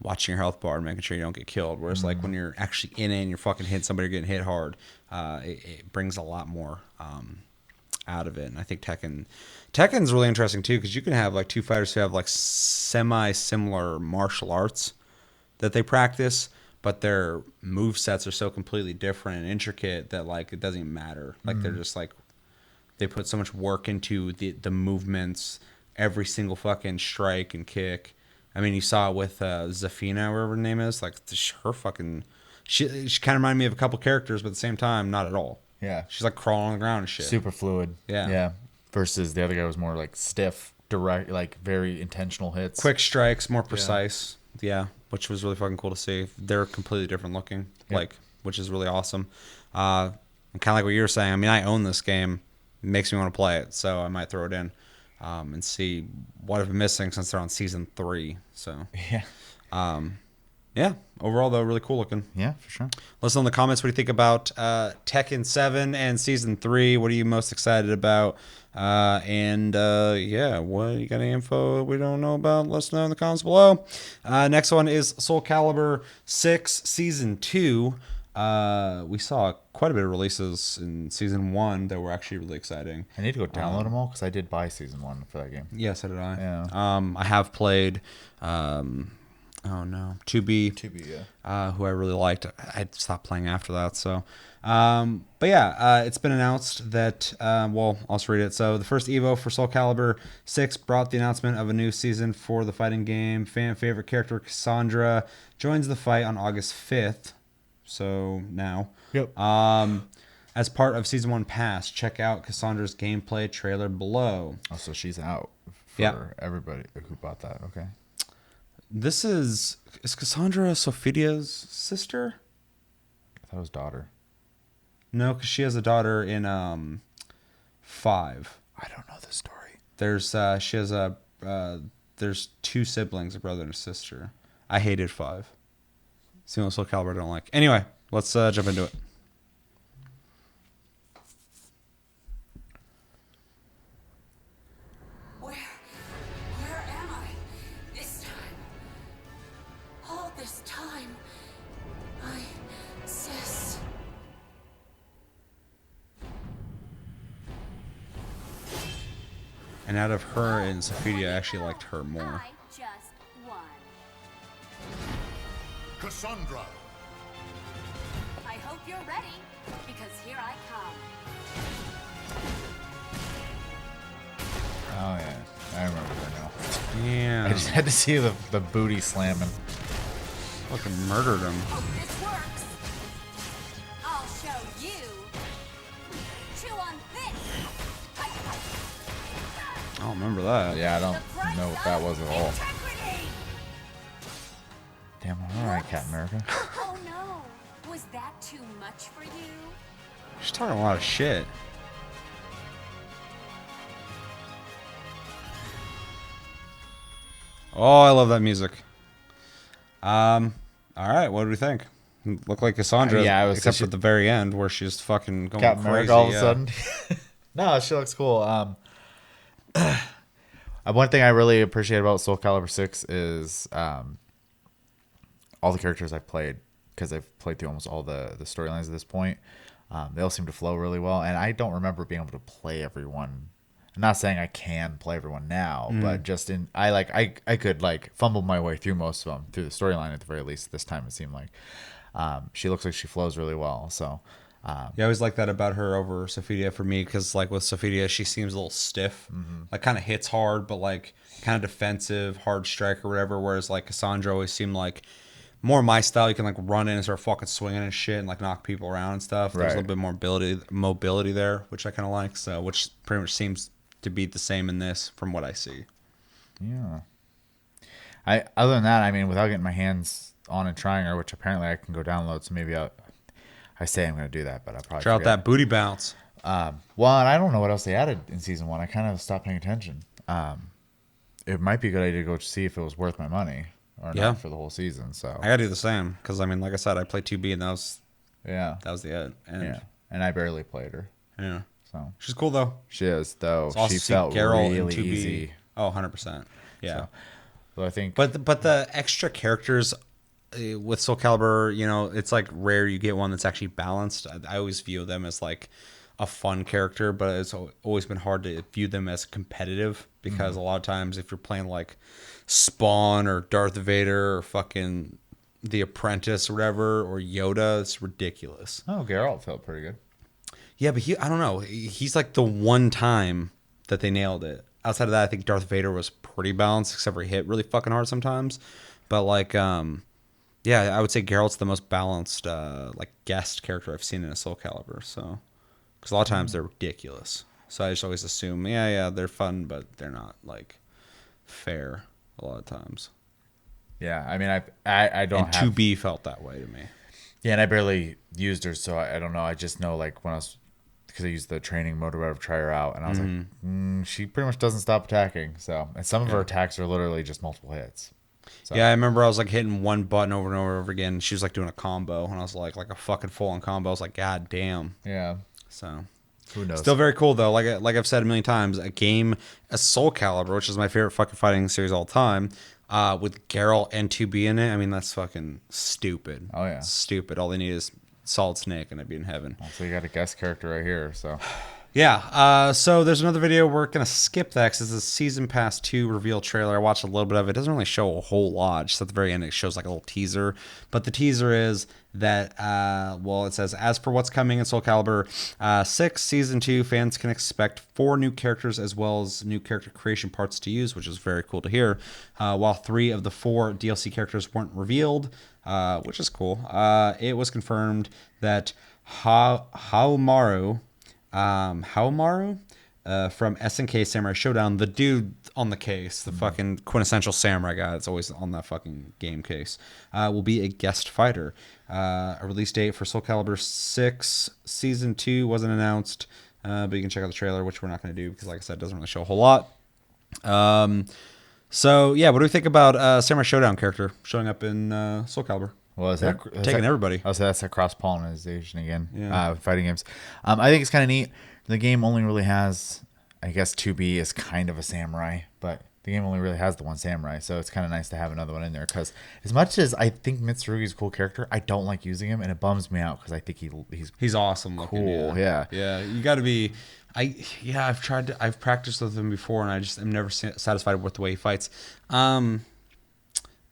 watching your health bar and making sure you don't get killed. Whereas like when you're actually in it and you're fucking hitting somebody, or getting hit hard, it brings a lot more out of it. And I think Tekken's really interesting too, because you can have like two fighters who have like semi-similar martial arts that they practice, but their move sets are so completely different and intricate that like it doesn't even matter. Like they're just like they put so much work into the movements, every single fucking strike and kick. I mean, you saw it with Zafina, whatever her name is. Like her fucking she kind of reminded me of a couple characters, but at the same time, not at all. yeah, She's like crawling on the ground and shit. super fluid. Yeah. Yeah. Versus the other guy was more like stiff, direct, like very intentional hits. Quick strikes, more precise. Yeah, which was really fucking cool to see. They're completely different looking, Yep. like, which is really awesome. And kind of like what you were saying. I mean, I own this game. It makes me want to play it, so I might throw it in and see what I've been missing since they're on season 3. So Yeah. Yeah, overall though, really cool looking. Yeah, for sure. Let us know in the comments what do you think about Tekken 7 and Season 3. What are you most excited about? Yeah, what you got any info we don't know about? Let us know in the comments below. Next one is Soul Calibur 6 Season 2. We saw quite a bit of releases in Season 1 that were actually really exciting. I need to go download them all because I did buy Season 1 for that game. Yeah, so did I. Yeah. I have played... 2B, yeah. who I really liked. I stopped playing after that. So, but yeah, it's been announced that, I'll just read it. So the first EVO for Soul Calibur 6 brought the announcement of a new season for the fighting game. Fan favorite character Cassandra joins the fight on August 5th. So now, Yep. as part of Season 1 Pass, check out Cassandra's gameplay trailer below. Oh, so she's out for everybody who bought that. Okay. This is Cassandra Sophia's sister? I thought it was daughter. No, because she has a daughter in 5. I don't know the story. There's there's 2 siblings, a brother and a sister. I hated 5. It's the only Soul Calibur I don't like. Anyway, let's jump into it. Where am I? This time. All this time. Sis. And out of her and Sophia, I actually liked her more. I just won. Cassandra! I hope you're ready, because here I come. Oh, yeah. I remember her now. Yeah. I just had to see the booty slamming. Fucking murdered him. Hope this works. I'll show you. Chew on this. I don't remember that. Yeah, I The don't price know what that was at all. of integrity. Damn, all right, Captain America. Oh no. Was that too much for you? She's talking a lot of shit. Oh, I love that music. All right, what do we think? Look like Cassandra, Yeah, I was except thinking- at the very end where she's fucking going Captain crazy. America all of a yeah. sudden. No, she looks cool. One thing I really appreciate about Soul Calibur 6 is all the characters I've played, because I've played through almost all the storylines at this point. They all seem to flow really well, and I don't remember being able to play everyone. I'm not saying I can play everyone now, but just I could like fumble my way through most of them through the storyline at the very least. This time it seemed like she looks like she flows really well. So Yeah, I always like that about her over Sophia for me, because like with Sophia, she seems a little stiff, like kind of hits hard, but like kind of defensive, hard strike or whatever. Whereas like Cassandra always seemed like more my style. You can like run in and start fucking swinging and shit and like knock people around and stuff. There's a Right. little bit more mobility there, which I kind of like. So which pretty much seems to be the same in this from what I see. yeah, other than that, I mean, without getting my hands on and trying her, which apparently I can go download, so maybe I say I'm going to do that, but I'll probably Try out forget. that booty bounce. Well, and I don't know what else they added in season 1. I kind of stopped paying attention. It might be a good idea to go see if it was worth my money or Yeah. not for the whole season. So I gotta do the same because I mean, like I said, I played 2B and that was yeah, the end. yeah, and I barely played her. Yeah. So She's cool though. she is, though. It's awesome She to see felt Geralt in really 2B. easy. Oh, 100%. Yeah. So, but I think, But the extra characters with Soul Calibur, you know, it's like rare you get one that's actually balanced. I always view them as like a fun character, but it's always been hard to view them as competitive because a lot of times if you're playing like Spawn or Darth Vader or fucking The Apprentice or whatever or Yoda, it's ridiculous. oh, Geralt felt pretty good. Yeah, but I don't know. He's like the one time that they nailed it. Outside of that, I think Darth Vader was pretty balanced, except for he hit really fucking hard sometimes. But like, yeah, I would say Geralt's the most balanced like guest character I've seen in a Soul Calibur. So, because a lot of times they're ridiculous. So I just always assume, yeah, they're fun, but they're not like fair a lot of times. Yeah, I mean, I don't And have 2B felt that way to me. Yeah, and I barely used her, so I don't know. I just know, like, when I was, because I used the training mode or whatever to try her out, and I was like, she pretty much doesn't stop attacking. So, and some of her attacks are literally just multiple hits. So, Yeah, I remember I was like hitting one button over and over again. She was like doing a combo, and I was like a fucking full on combo. I was like, God damn. yeah. So Who knows? still very cool though. Like I've said a million times, a Soul Calibur, which is my favorite fucking fighting series of all time, with Geralt and 2B in it. I mean, that's fucking stupid. Oh, yeah. Stupid. All they need is Solid Snake, and I'd be in heaven. So you got a guest character right here. So Yeah, so there's another video. We're going to skip that because it's a Season Pass 2 reveal trailer. I watched a little bit of it. It doesn't really show a whole lot. Just at the very end, it shows like a little teaser. But the teaser is that, it says, as for what's coming in Soul Calibur 6 Season 2, fans can expect 4 new characters as well as new character creation parts to use, which is very cool to hear. While 3 of the 4 DLC characters weren't revealed, which is cool. It was confirmed that Haomaru from SNK Samurai Shodown, the dude on the case, the fucking quintessential samurai guy that's always on that fucking game case, will be a guest fighter. A release date for Soul Calibur 6 Season 2 wasn't announced, but you can check out the trailer, which we're not going to do because, like I said, it doesn't really show a whole lot. So, yeah, what do we think about Samurai Shodown character showing up in Soul Calibur? well, is that Taking everybody. Oh, so that's a cross pollination again. Yeah. Fighting games. I think it's kind of neat. The game only really has, I guess 2B is kind of a samurai, but the game only really has the one samurai, so it's kind of nice to have another one in there. Because as much as I think Mitsurugi's a cool character, I don't like using him, and it bums me out because I think He's awesome looking. cool. Yeah. Yeah, you got to be. I've practiced with him before, and I just am never satisfied with the way he fights.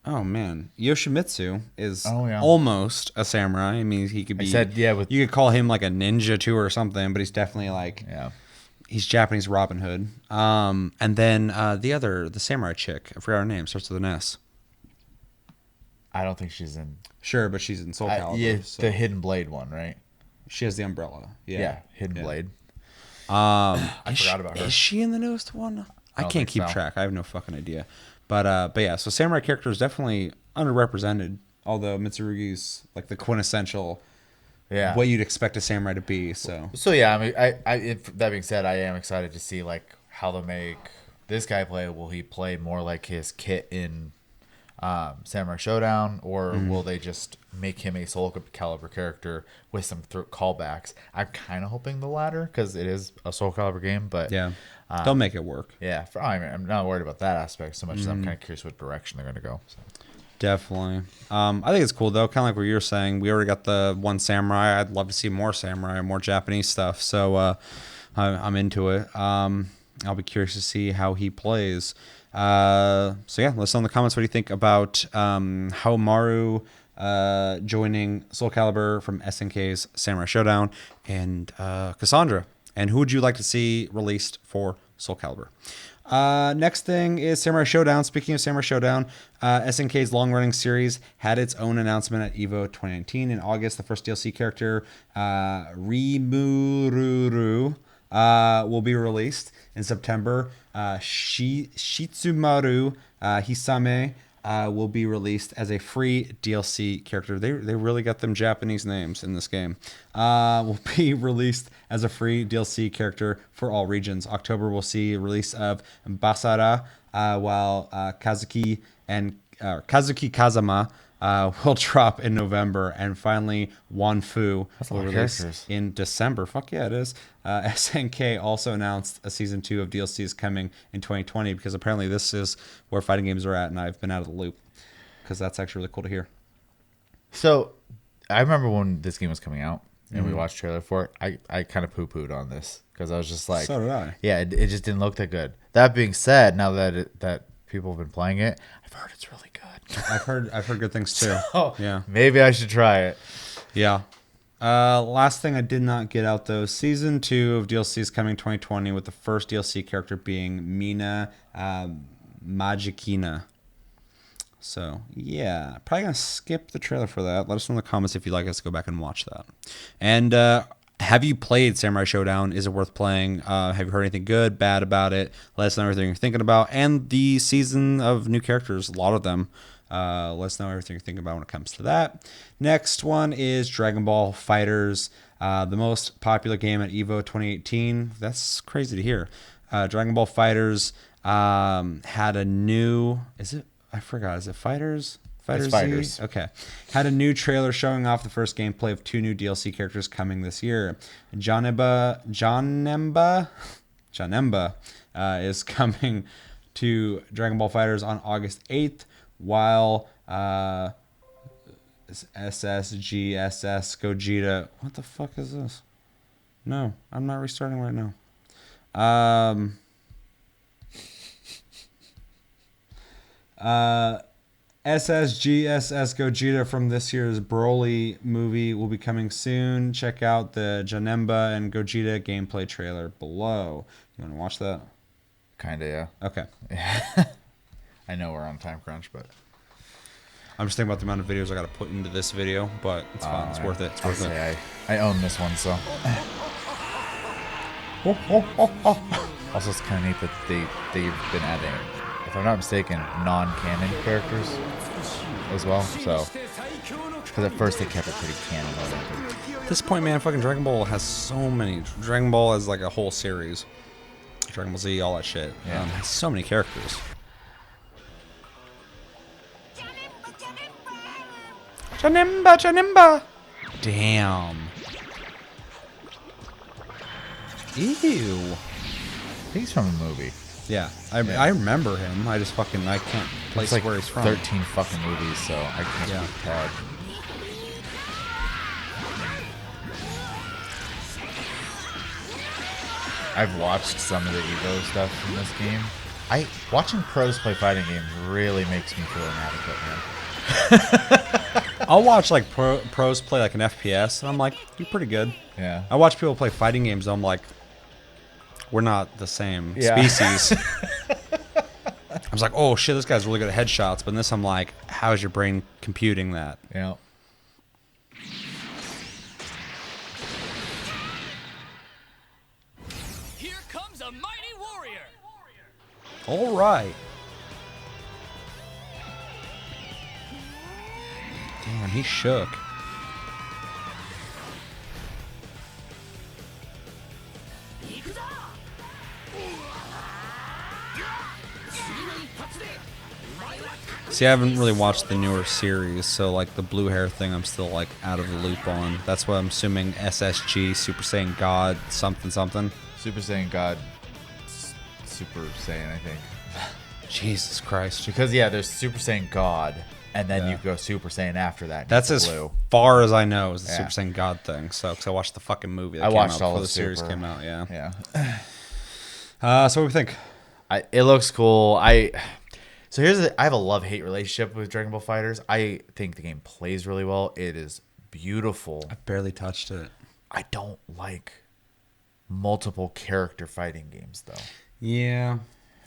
Oh man, Yoshimitsu is almost a samurai. I mean, he could be. You could call him like a ninja too or something, but he's definitely like. Yeah. He's Japanese Robin Hood. And then the samurai chick, I forgot her name, starts with an S. I don't think she's in. Sure, but she's in Soul Calibur. So. The Hidden Blade one, right? She has the umbrella. Yeah, Hidden Blade. I forgot about her. Is she in the newest one? I don't can't think keep so. track. I have no fucking idea. But yeah, so samurai character is definitely underrepresented. Although Mitsurugi's like the quintessential, what you'd expect a samurai to be. So yeah, I mean, that being said, I am excited to see like how they'll make this guy play. Will he play more like his kit in Samurai Shodown, or will they just make him a Soul Calibur character with some callbacks? I'm kind of hoping the latter because it is a Soul Calibur game, but yeah, they'll make it work. Yeah, I'm not worried about that aspect so much as I'm kind of curious what direction they're going to go. So. Definitely. I think it's cool though. Kind of like what you're saying. We already got the one samurai. I'd love to see more samurai, more Japanese stuff. So I'm into it. I'll be curious to see how he plays. So yeah, let us know in the comments what you think about Haomaru joining Soul Calibur from SNK's Samurai Shodown and Cassandra. And who would you like to see released for Soul Calibur? Next thing is Samurai Shodown. Speaking of Samurai Shodown, SNK's long-running series had its own announcement at EVO 2019 in August. The first DLC character, Rimururu, will be released in September. Shitsumaru Hisame will be released as a free DLC character. They really got them Japanese names in this game. Will be released as a free DLC character for all regions. October will see release of Basara, while Kazuki Kazama will drop in November, and finally Wanfu will release in December. Fuck yeah, it is. SNK also announced a season 2 of DLCs coming in 2020 because apparently this is where fighting games are at, and I've been out of the loop because that's actually really cool to hear. So I remember when this game was coming out and we watched trailer for it, I kind of poo-pooed on this because I was just like, so did I. Yeah, it just didn't look that good. That being said, now that people have been playing it, I've heard it's really good. I've heard good things too. So, yeah, maybe I should try it. Yeah. Last thing I did not get out though, season 2 of DLC is coming 2020 with the first DLC character being Mina Magikina. So yeah, probably gonna skip the trailer for that. Let us know in the comments if you'd like us to go back and watch that. And have you played Samurai Shodown? Is it worth playing? Have you heard anything good, bad about it? Let us know everything you're thinking about. And the season of new characters, a lot of them. Let us know everything you're thinking about when it comes to that. Next one is Dragon Ball FighterZ, the most popular game at EVO 2018. That's crazy to hear. Dragon Ball FighterZ had a new... Is it? I forgot. Is it Fighters? It's Fighters. Okay. Had a new trailer showing off the first gameplay of 2 new DLC characters coming this year. Janemba is coming to Dragon Ball FighterZ on August 8th, while SSGSS Gogeta. What the fuck is this? No, I'm not restarting right now. SSGSS Gogeta from this year's Broly movie will be coming soon. Check out the Janemba and Gogeta gameplay trailer below. You want to watch that? Kinda, yeah. Okay. I know we're on time crunch, but I'm just thinking about the amount of videos I got to put into this video, but it's fine. It's worth it. It's worth it. I own this one, so. Also, it's kind of neat that they've been adding, if I'm not mistaken, non-canon characters as well. So, because at first they kept it pretty canon. At this point, man, fucking Dragon Ball has so many. Dragon Ball is like a whole series. Dragon Ball Z, all that shit. Yeah. Has so many characters. Janemba. Damn. Ew. I think he's from a movie. Yeah, I remember him. I just I can't place It's like where he's from. 13 fucking movies, so I can't Yeah. keep tab. I've watched some of the EVO stuff from this game. Watching pros play fighting games really makes me feel inadequate, man. I'll watch like pros play like an FPS, and I'm like, you're pretty good. Yeah. I watch people play fighting games, and I'm like, we're not the same Yeah. species. I was like, oh shit, this guy's really good at headshots, but in this I'm like, how is your brain computing that? Yeah. Here comes a mighty warrior. All right. Damn, he shook. See, I haven't really watched the newer series, so like the blue hair thing, I'm still like out of the loop on. That's what I'm assuming. SSG, Super Saiyan God, something. Super Saiyan God. Super Saiyan, I think. Jesus Christ. Because, yeah, there's Super Saiyan God, and then Yeah. you go Super Saiyan after that. That's as blue. far as I know is the Yeah. Super Saiyan God thing. So, because I watched the fucking movie that I came watched out all before the the series Super. came out. Yeah. Yeah. So what do we think? It looks cool. So I have a love-hate relationship with Dragon Ball FighterZ. I think the game plays really well. It is beautiful. I barely touched it. I don't like multiple character fighting games though. Yeah.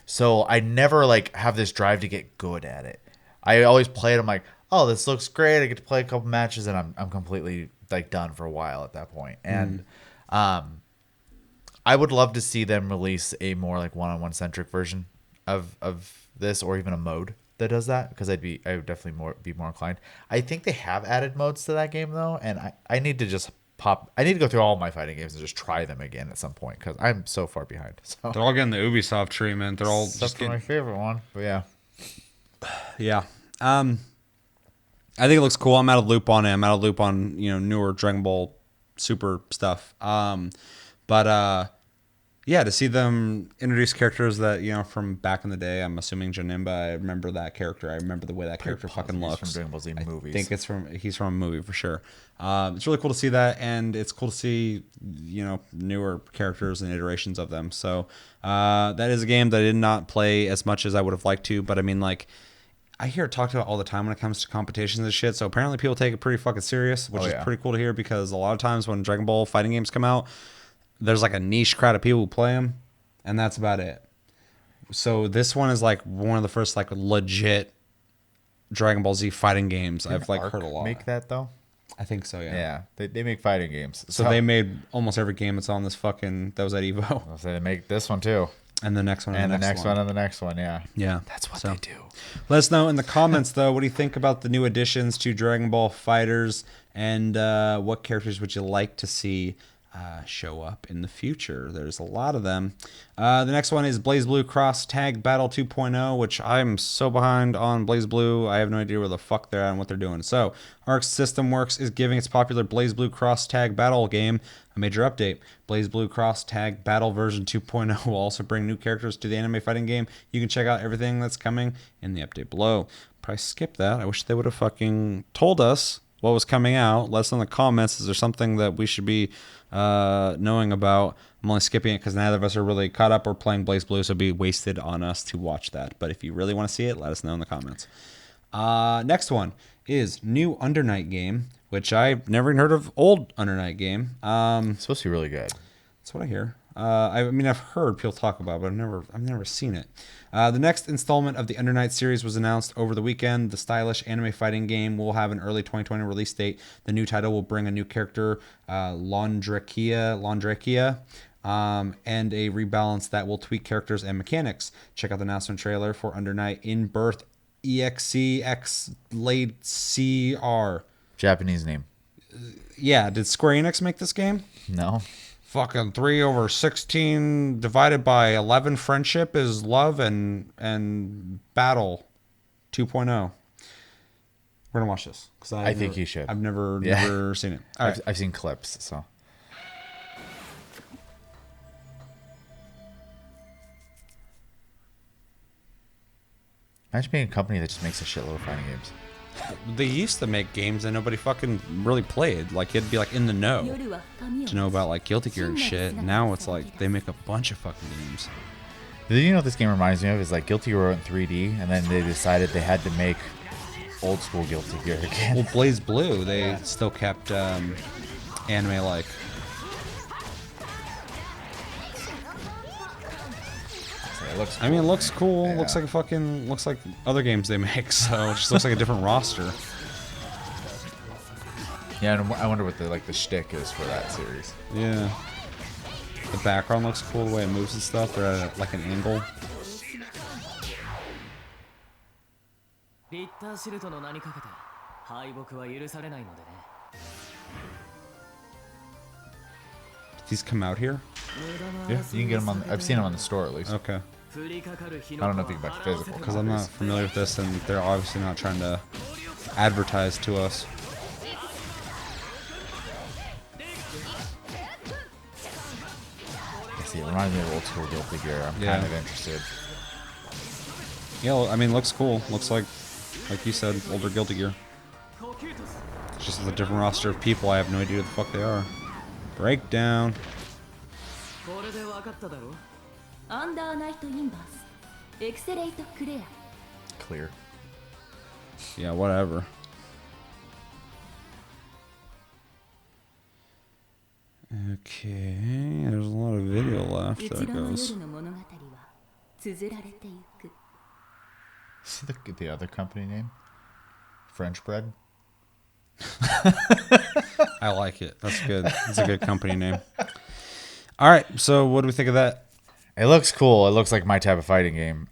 So I never like have this drive to get good at it. I always play it. I'm like, oh, this looks great. I get to play a couple matches, and I'm completely like done for a while at that point. And I would love to see them release a more like one-on-one centric version of this, or even a mode that does that, because I would definitely be more inclined. I think they have added modes to that game though, and I need to just I need to go through all my fighting games and just try them again at some point, because I'm so far behind. So They're all getting the Ubisoft treatment. They're all except just for getting... my favorite one, but yeah. Yeah. I think it looks cool. I'm out of the loop on it. I'm out of the loop on, newer Dragon Ball Super stuff. Yeah, to see them introduce characters that, from back in the day. I'm assuming Janemba. I remember that character. I remember the way that character fucking looks. From Dragon Ball Z movies. I think he's from a movie for sure. It's really cool to see that, and it's cool to see, newer characters and iterations of them. So that is a game that I did not play as much as I would have liked to, but I mean, like, I hear it talked about all the time when it comes to competitions and shit. So apparently people take it pretty fucking serious, which is pretty cool to hear, because a lot of times when Dragon Ball fighting games come out, there's like a niche crowd of people who play them, and that's about it. So this one is like one of the first like legit Dragon Ball Z fighting games I've like heard a lot. Make that though? I think so, yeah. Yeah, they make fighting games. So they made almost every game that's on this fucking that was at EVO, I'll say they make this one too, and the next one, and the next one, and the next one. Yeah, Yeah, that's what so, they do. Let us know in the comments though. What do you think about the new additions to Dragon Ball FighterZ, and what characters would you like to see show up in the future. There's a lot of them. The next one is BlazBlue Cross Tag Battle 2.0, which I'm so behind on BlazBlue. I have no idea where the fuck they're at and what they're doing. So, Arc System Works is giving its popular BlazBlue Cross Tag Battle game a major update. BlazBlue Cross Tag Battle version 2.0 will also bring new characters to the anime fighting game. You can check out everything that's coming in the update below. Probably skip that. I wish they would have fucking told us what was coming out. Let us know in the comments. Is there something that we should be knowing about? I'm only skipping it because neither of us are really caught up or playing BlazBlue, so it'd be wasted on us to watch that. But if you really want to see it, let us know in the comments. Next one is new Under Night game, which I've never even heard of. Old Under Night game. It's supposed to be really good. That's what I hear. I mean, I've heard people talk about it, but I've never seen it. The next installment of the Under Night series was announced over the weekend. The stylish anime fighting game will have an early 2020 release date. The new title will bring a new character, Laundrekia, and a rebalance that will tweak characters and mechanics. Check out the announcement trailer for Under Night In Birth EXE Late CR. Japanese name. Yeah, did Square Enix make this game? No. Fucking 3/16 divided by 11 friendship is love and battle 2.0. We're gonna watch this because I think you should. I've never seen it. All right. I've seen clips. So imagine being a company that just makes a shitload of fighting games. They used to make games that nobody fucking really played. Like it'd be like in the know to know about like Guilty Gear and shit. Now it's like they make a bunch of fucking games. Did you know what this game reminds me of? Is like Guilty Gear in 3D, and then they decided they had to make old school Guilty Gear again. Well, BlazBlue, they still kept anime like. I mean, it looks cool. Yeah. Looks like other games they make. So it just looks like a different roster. Yeah, and I wonder what the shtick is for that series. Yeah. The background looks cool. The way it moves and stuff. They're at like an angle. Did these come out here? Yeah, you can get them on. I've seen them on the store at least. Okay. I don't know if you can buy physical. Because I'm not familiar with this, and they're obviously not trying to advertise to us. See, it reminds me of old school Guilty Gear. I'm kind of interested. Yeah, I mean, looks cool. Looks like you said, older Guilty Gear. It's just a different roster of people. I have no idea who the fuck they are. Breakdown. Clear. Yeah, whatever. Okay, there's a lot of video left. There it goes. See the other company name? French Bread? I like it. That's good. It's a good company name. All right, so what do we think of that? It looks cool. It looks like my type of fighting game.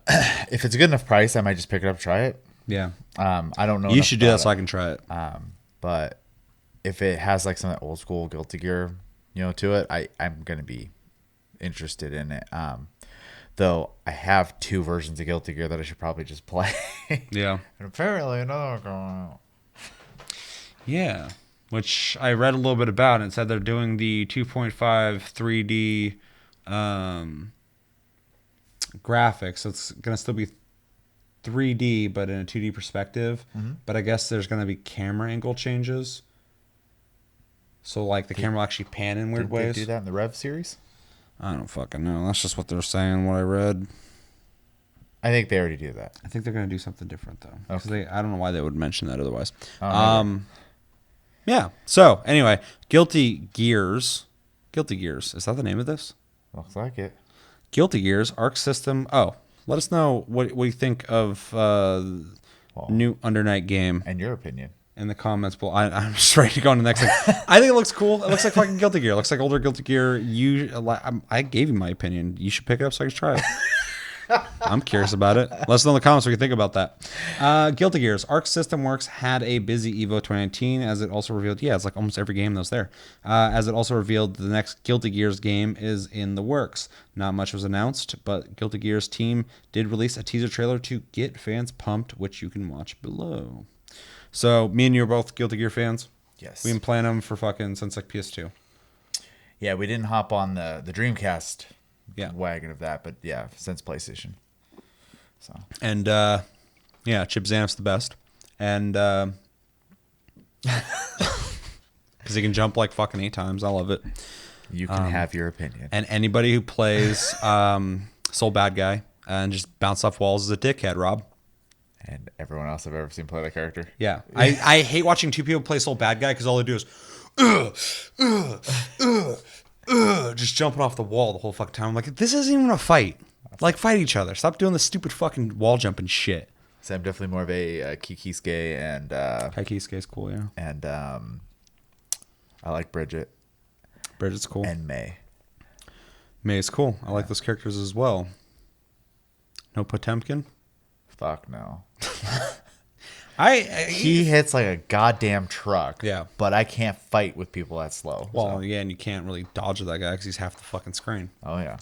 If it's a good enough price, I might just pick it up, try it. Yeah. I don't know. You should do that so I can try it. But if it has like some of that old school Guilty Gear, to it, I'm gonna be interested in it. Though I have 2 versions of Guilty Gear that I should probably just play. Yeah. And apparently another going out. Yeah. Which I read a little bit about, and it said they're doing the 2.5 3D graphics. So it's going to still be 3D, but in a 2D perspective. Mm-hmm. But I guess there's going to be camera angle changes. So, like, the camera will actually pan in weird ways. Did they do that in the Rev series? I don't fucking know. That's just what they're saying, what I read. I think they already do that. I think they're going to do something different, though. Because I don't know why they would mention that otherwise. Yeah. So, anyway, Guilty Gears. Is that the name of this? Looks like it. Guilty Gears, Arc System. Oh, let us know what you think of new Under Night game. And your opinion. In the comments below. I'm just ready to go on to the next thing. I think it looks cool. It looks like fucking Guilty Gear. It looks like older Guilty Gear. I gave you my opinion. You should pick it up so I can try it. I'm curious about it. Let us know in the comments what you think about that. Guilty Gears. Arc System Works had a busy EVO 2019 as it also revealed, yeah, it's like almost every game that was there. As it also revealed the next Guilty Gears game is in the works. Not much was announced, but Guilty Gears team did release a teaser trailer to get fans pumped, which you can watch below. So me and you are both Guilty Gear fans. Yes. We've been playing them for fucking since like PS2. Yeah, we didn't hop on the Dreamcast wagon of that, but yeah, since PlayStation. So and yeah, Chip Zaneff's the best, and because he can jump like fucking 8 times. I love it. You can have your opinion. And anybody who plays Soul Bad Guy and just bounce off walls is a dickhead, Rob. And everyone else I've ever seen play that character. Yeah, I hate watching two people play Soul Bad Guy because all they do is just jumping off the wall the whole fucking time. I'm like, this isn't even a fight. Like, fight each other. Stop doing this stupid fucking wall jumping shit. So I'm definitely more of a Kikisuke and Kikisuke's cool, yeah. And I like Bridget. Bridget's cool. And May. May's cool. I like those characters as well. No Potemkin? Fuck no. He hits like a goddamn truck. Yeah. But I can't fight with people that slow. Well, yeah, and you can't really dodge that guy because he's half the fucking screen. Oh, yeah.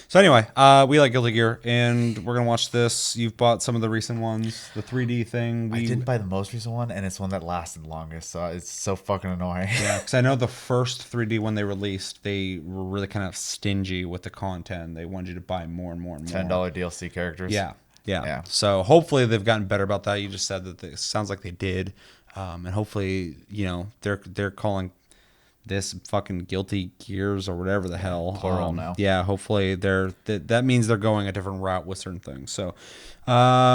So anyway, we like Guilty Gear, and we're going to watch this. You've bought some of the recent ones, the 3D thing. I didn't buy the most recent one, and it's one that lasted longest, so it's so fucking annoying. Yeah, because I know the first 3D one they released, they were really kind of stingy with the content. They wanted you to buy more and more and more. $10 DLC characters. Yeah. So hopefully they've gotten better about that. You just said that it sounds like they did, and hopefully they're calling this fucking Guilty Gears or whatever the hell plural now. Yeah, hopefully that means they're going a different route with certain things. So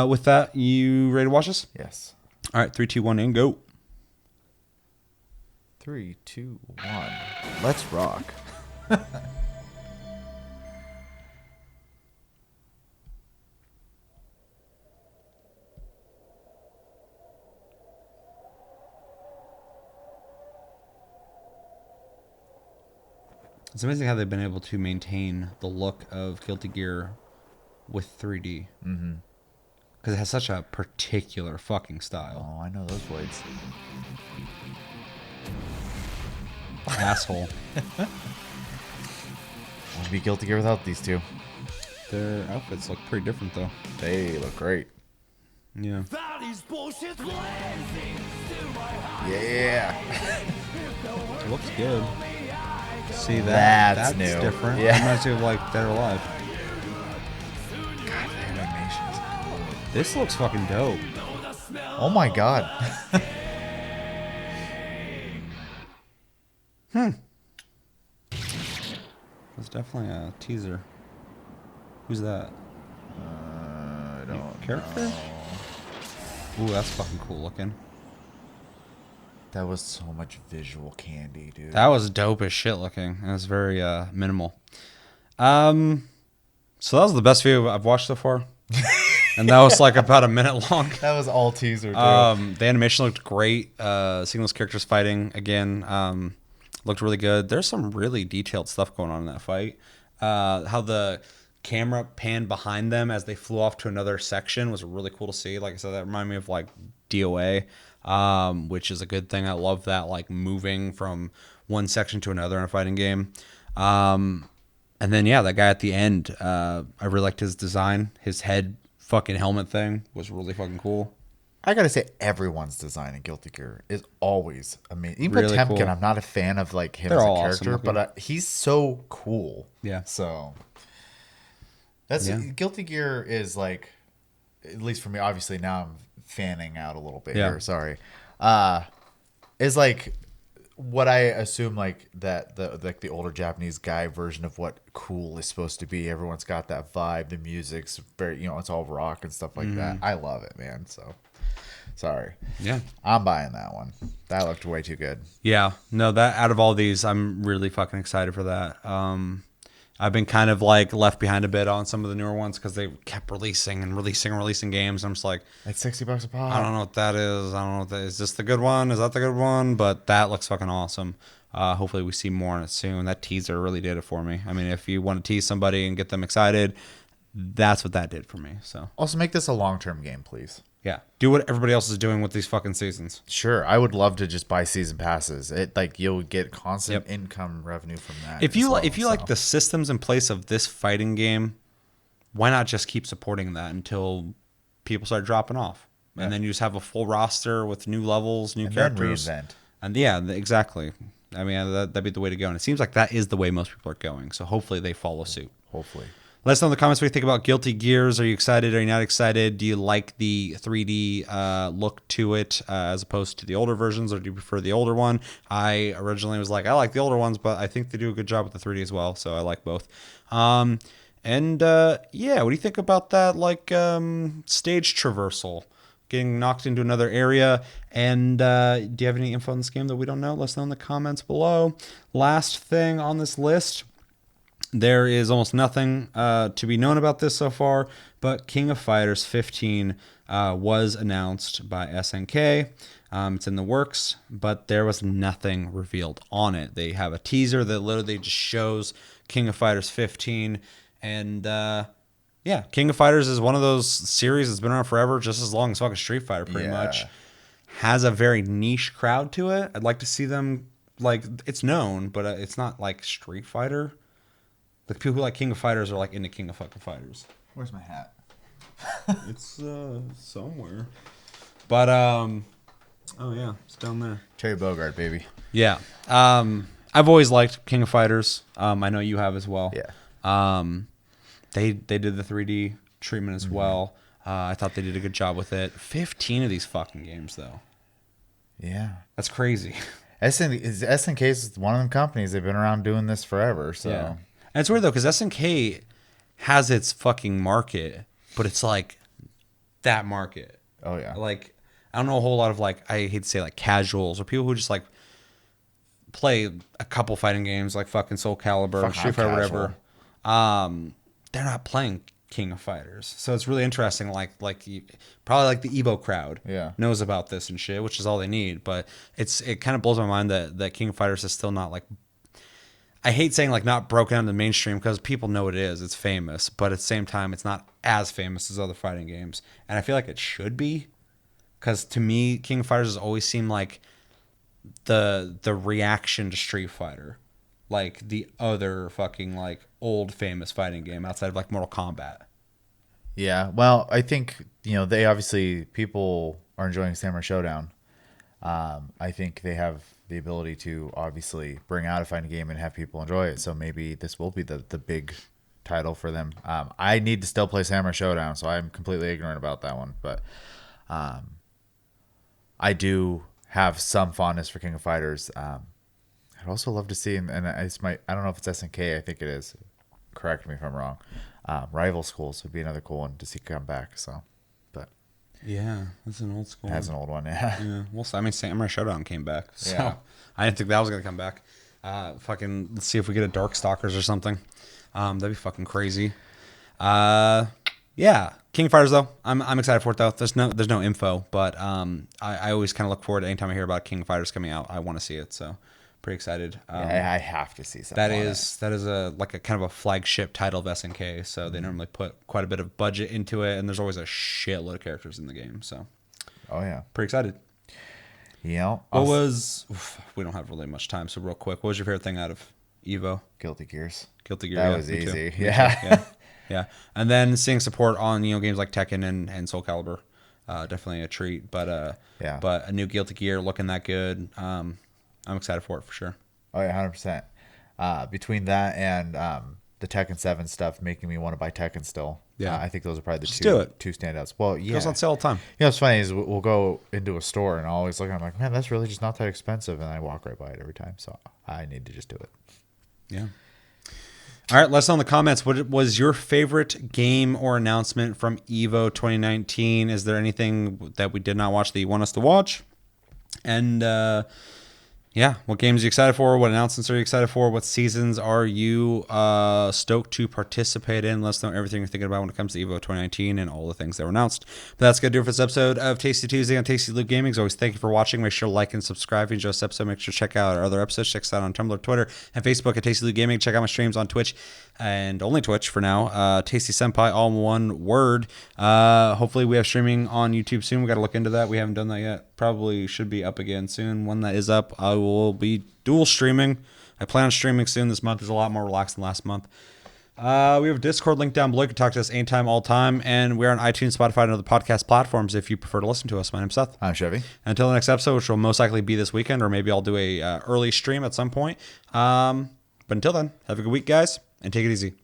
with that, you ready to watch this? Yes. All right, 3, 2, 1, and go. 3, 2, 1. Let's rock. It's amazing how they've been able to maintain the look of Guilty Gear with 3D. Mm-hmm. Because it has such a particular fucking style. Oh, I know those blades. Asshole. Wouldn't be Guilty Gear without these two. Their outfits look pretty different, though. They look great. Yeah. Yeah. It looks good. See, that's new. Different. Yeah. It reminds me of like Dead or Alive. God, the animations. This looks fucking dope. Oh my god. That's definitely a teaser. Who's that? I don't Character? know. Ooh, that's fucking cool looking. That was so much visual candy, dude. That was dope as shit looking. It was very minimal. So that was the best video I've watched so far. And that was like about a minute long. That was all teaser, dude. The animation looked great. Seeing those characters fighting again looked really good. There's some really detailed stuff going on in that fight. How the camera panned behind them as they flew off to another section was really cool to see. Like I said, that reminded me of like DOA. Which is a good thing. I love that, like moving from one section to another in a fighting game. And then yeah, that guy at the end, I really liked his design. His head fucking helmet thing was really fucking cool. I gotta say, everyone's design in Guilty Gear is always amazing. Even Really Potemkin, cool. I'm not a fan of like him They're as a all character, awesome but he's so cool. Yeah. So that's Guilty Gear is like, at least for me. Obviously, now I'm fanning out a little bit here. Sorry. Is like what I assume like that the older Japanese guy version of what cool is supposed to be. Everyone's got that vibe. The music's very, it's all rock and stuff like that. I love it, man. So sorry. Yeah. I'm buying that one. That looked way too good. Yeah. No, that out of all these, I'm really fucking excited for that. I've been kind of like left behind a bit on some of the newer ones because they kept releasing games. I'm just like $60 a pop. I don't know what that is. I don't know what that is. Is this the good one? Is that the good one? But that looks fucking awesome. Hopefully we see more on it soon. That teaser really did it for me. I mean, if you want to tease somebody and get them excited, That's what that did for me. So Also, make this a long-term game, please. yeah, do what everybody else is doing with these fucking seasons. Sure, I would love to just buy season passes. You'll get constant income revenue from that. If you like the systems in place of this fighting game, why not just keep supporting that until people start dropping off, and then you just have a full roster with new levels, new characters, then reinvent. and yeah, exactly. I mean, that'd be the way to go, and it seems like that is the way most people are going. So hopefully they follow suit. Hopefully. Let us know in the comments what you think about Guilty Gears. Are you excited? Are you not excited? Do you like the 3D look to it as opposed to the older versions, or do you prefer the older one? I originally was like, I like the older ones, but I think they do a good job with the 3D as well, so I like both. Yeah, what do you think about that stage traversal? Getting knocked into another area. And do you have any info on this game that we don't know? Let us know in the comments below. Last thing on this list. There is almost nothing to be known about this so far, but King of Fighters 15 was announced by SNK. It's in the works, but there was nothing revealed on it. They have a teaser that literally just shows King of Fighters 15, and yeah, King of Fighters is one of those series that's been around forever, just as long as fucking Street Fighter, pretty much. Has a very niche crowd to it. I'd like to see them, it's known, but it's not like Street Fighter. The people who like King of Fighters are into King of fucking Fighters. Where's my hat? It's somewhere. But oh yeah, it's down there. Terry Bogard, baby. Yeah. I've always liked King of Fighters. I know you have as well. Yeah. They did the 3D treatment as well. I thought they did a good job with it. 15 of these fucking games though. Yeah. That's crazy. SNK is one of them companies. They've been around doing this forever. So. Yeah. And it's weird though, because SNK has its fucking market, but it's that market. Oh yeah. I don't know a whole lot of I hate to say casuals or people who just play a couple fighting games like fucking Soul Calibur, Street Fighter, whatever. They're not playing King of Fighters, so it's really interesting. Probably the EVO crowd knows about this and shit, which is all they need. But it kind of blows my mind that King of Fighters is still not I hate saying not broken out in the mainstream because people know it is. It's famous, but at the same time, it's not as famous as other fighting games. And I feel like it should be, because to me, King of Fighters has always seemed like the reaction to Street Fighter, the other fucking old famous fighting game outside of Mortal Kombat. Yeah, well, I think they obviously people are enjoying Samurai Shodown. I think they have the ability to obviously bring out a fighting game and have people enjoy it. So maybe this will be the big title for them. I need to still play Samurai Shodown, so I'm completely ignorant about that one. But I do have some fondness for King of Fighters. I'd also love to see, and I don't know if it's SNK, I think it is. Correct me if I'm wrong. Rival Schools would be another cool one to see come back. So, but yeah, that's an old school. That's an old one, yeah. Yeah. Well, Samurai Shodown came back, so Yeah. I didn't think that was gonna come back. Let's see if we get a Darkstalkers or something. That'd be fucking crazy. Yeah, King of Fighters though. I'm excited for it though. There's no info, but I always kind of look forward to anytime I hear about King of Fighters coming out. I want to see it, so pretty excited. I have to see something. That is a kind of a flagship title of SNK, so they normally put quite a bit of budget into it, and there's always a shitload of characters in the game. So, oh yeah, pretty excited. Yeah. We don't have really much time, so real quick, what was your favorite thing out of EVO? Guilty Gears. Guilty Gear. That was me too. easy. Me too. Yeah. Yeah. And then seeing support on games like Tekken and Soul Calibur, definitely a treat. But yeah. But a new Guilty Gear looking that good, I'm excited for it for sure. Oh yeah, 100%. Between that and the Tekken 7 stuff, making me want to buy Tekken still. Yeah. I think those are probably the two standouts. Well, yeah. It goes on sale all the time. What's funny is we'll go into a store and I'll always look and I'm like, man, that's really just not that expensive, and I walk right by it every time. So I need to just do it. Yeah. All right, let us know in the comments. What was your favorite game or announcement from EVO 2019? Is there anything that we did not watch that you want us to watch? And yeah, what games are you excited for? What announcements are you excited for? What seasons are you stoked to participate in? Let us know everything you're thinking about when it comes to EVO 2019 and all the things that were announced. But that's going to do it for this episode of Tasty Tuesday on Tasty Loot Gaming. As always, thank you for watching. Make sure to like and subscribe if you enjoyed this episode. Make sure to check out our other episodes. Check us out on Tumblr, Twitter, and Facebook at Tasty Loot Gaming. Check out my streams on Twitch and only Twitch for now. Tasty Senpai, all one word. Hopefully we have streaming on YouTube soon. We got to look into that. We haven't done that yet. Probably should be up again soon. When that is up, I will be dual streaming. I plan on streaming soon this month. It's a lot more relaxed than last month. We have a Discord link down below. You can talk to us anytime, all time. And we're on iTunes, Spotify, and other podcast platforms if you prefer to listen to us. My name's Seth. I'm Chevy. Until the next episode, which will most likely be this weekend, or maybe I'll do a early stream at some point. But until then, have a good week, guys, and take it easy.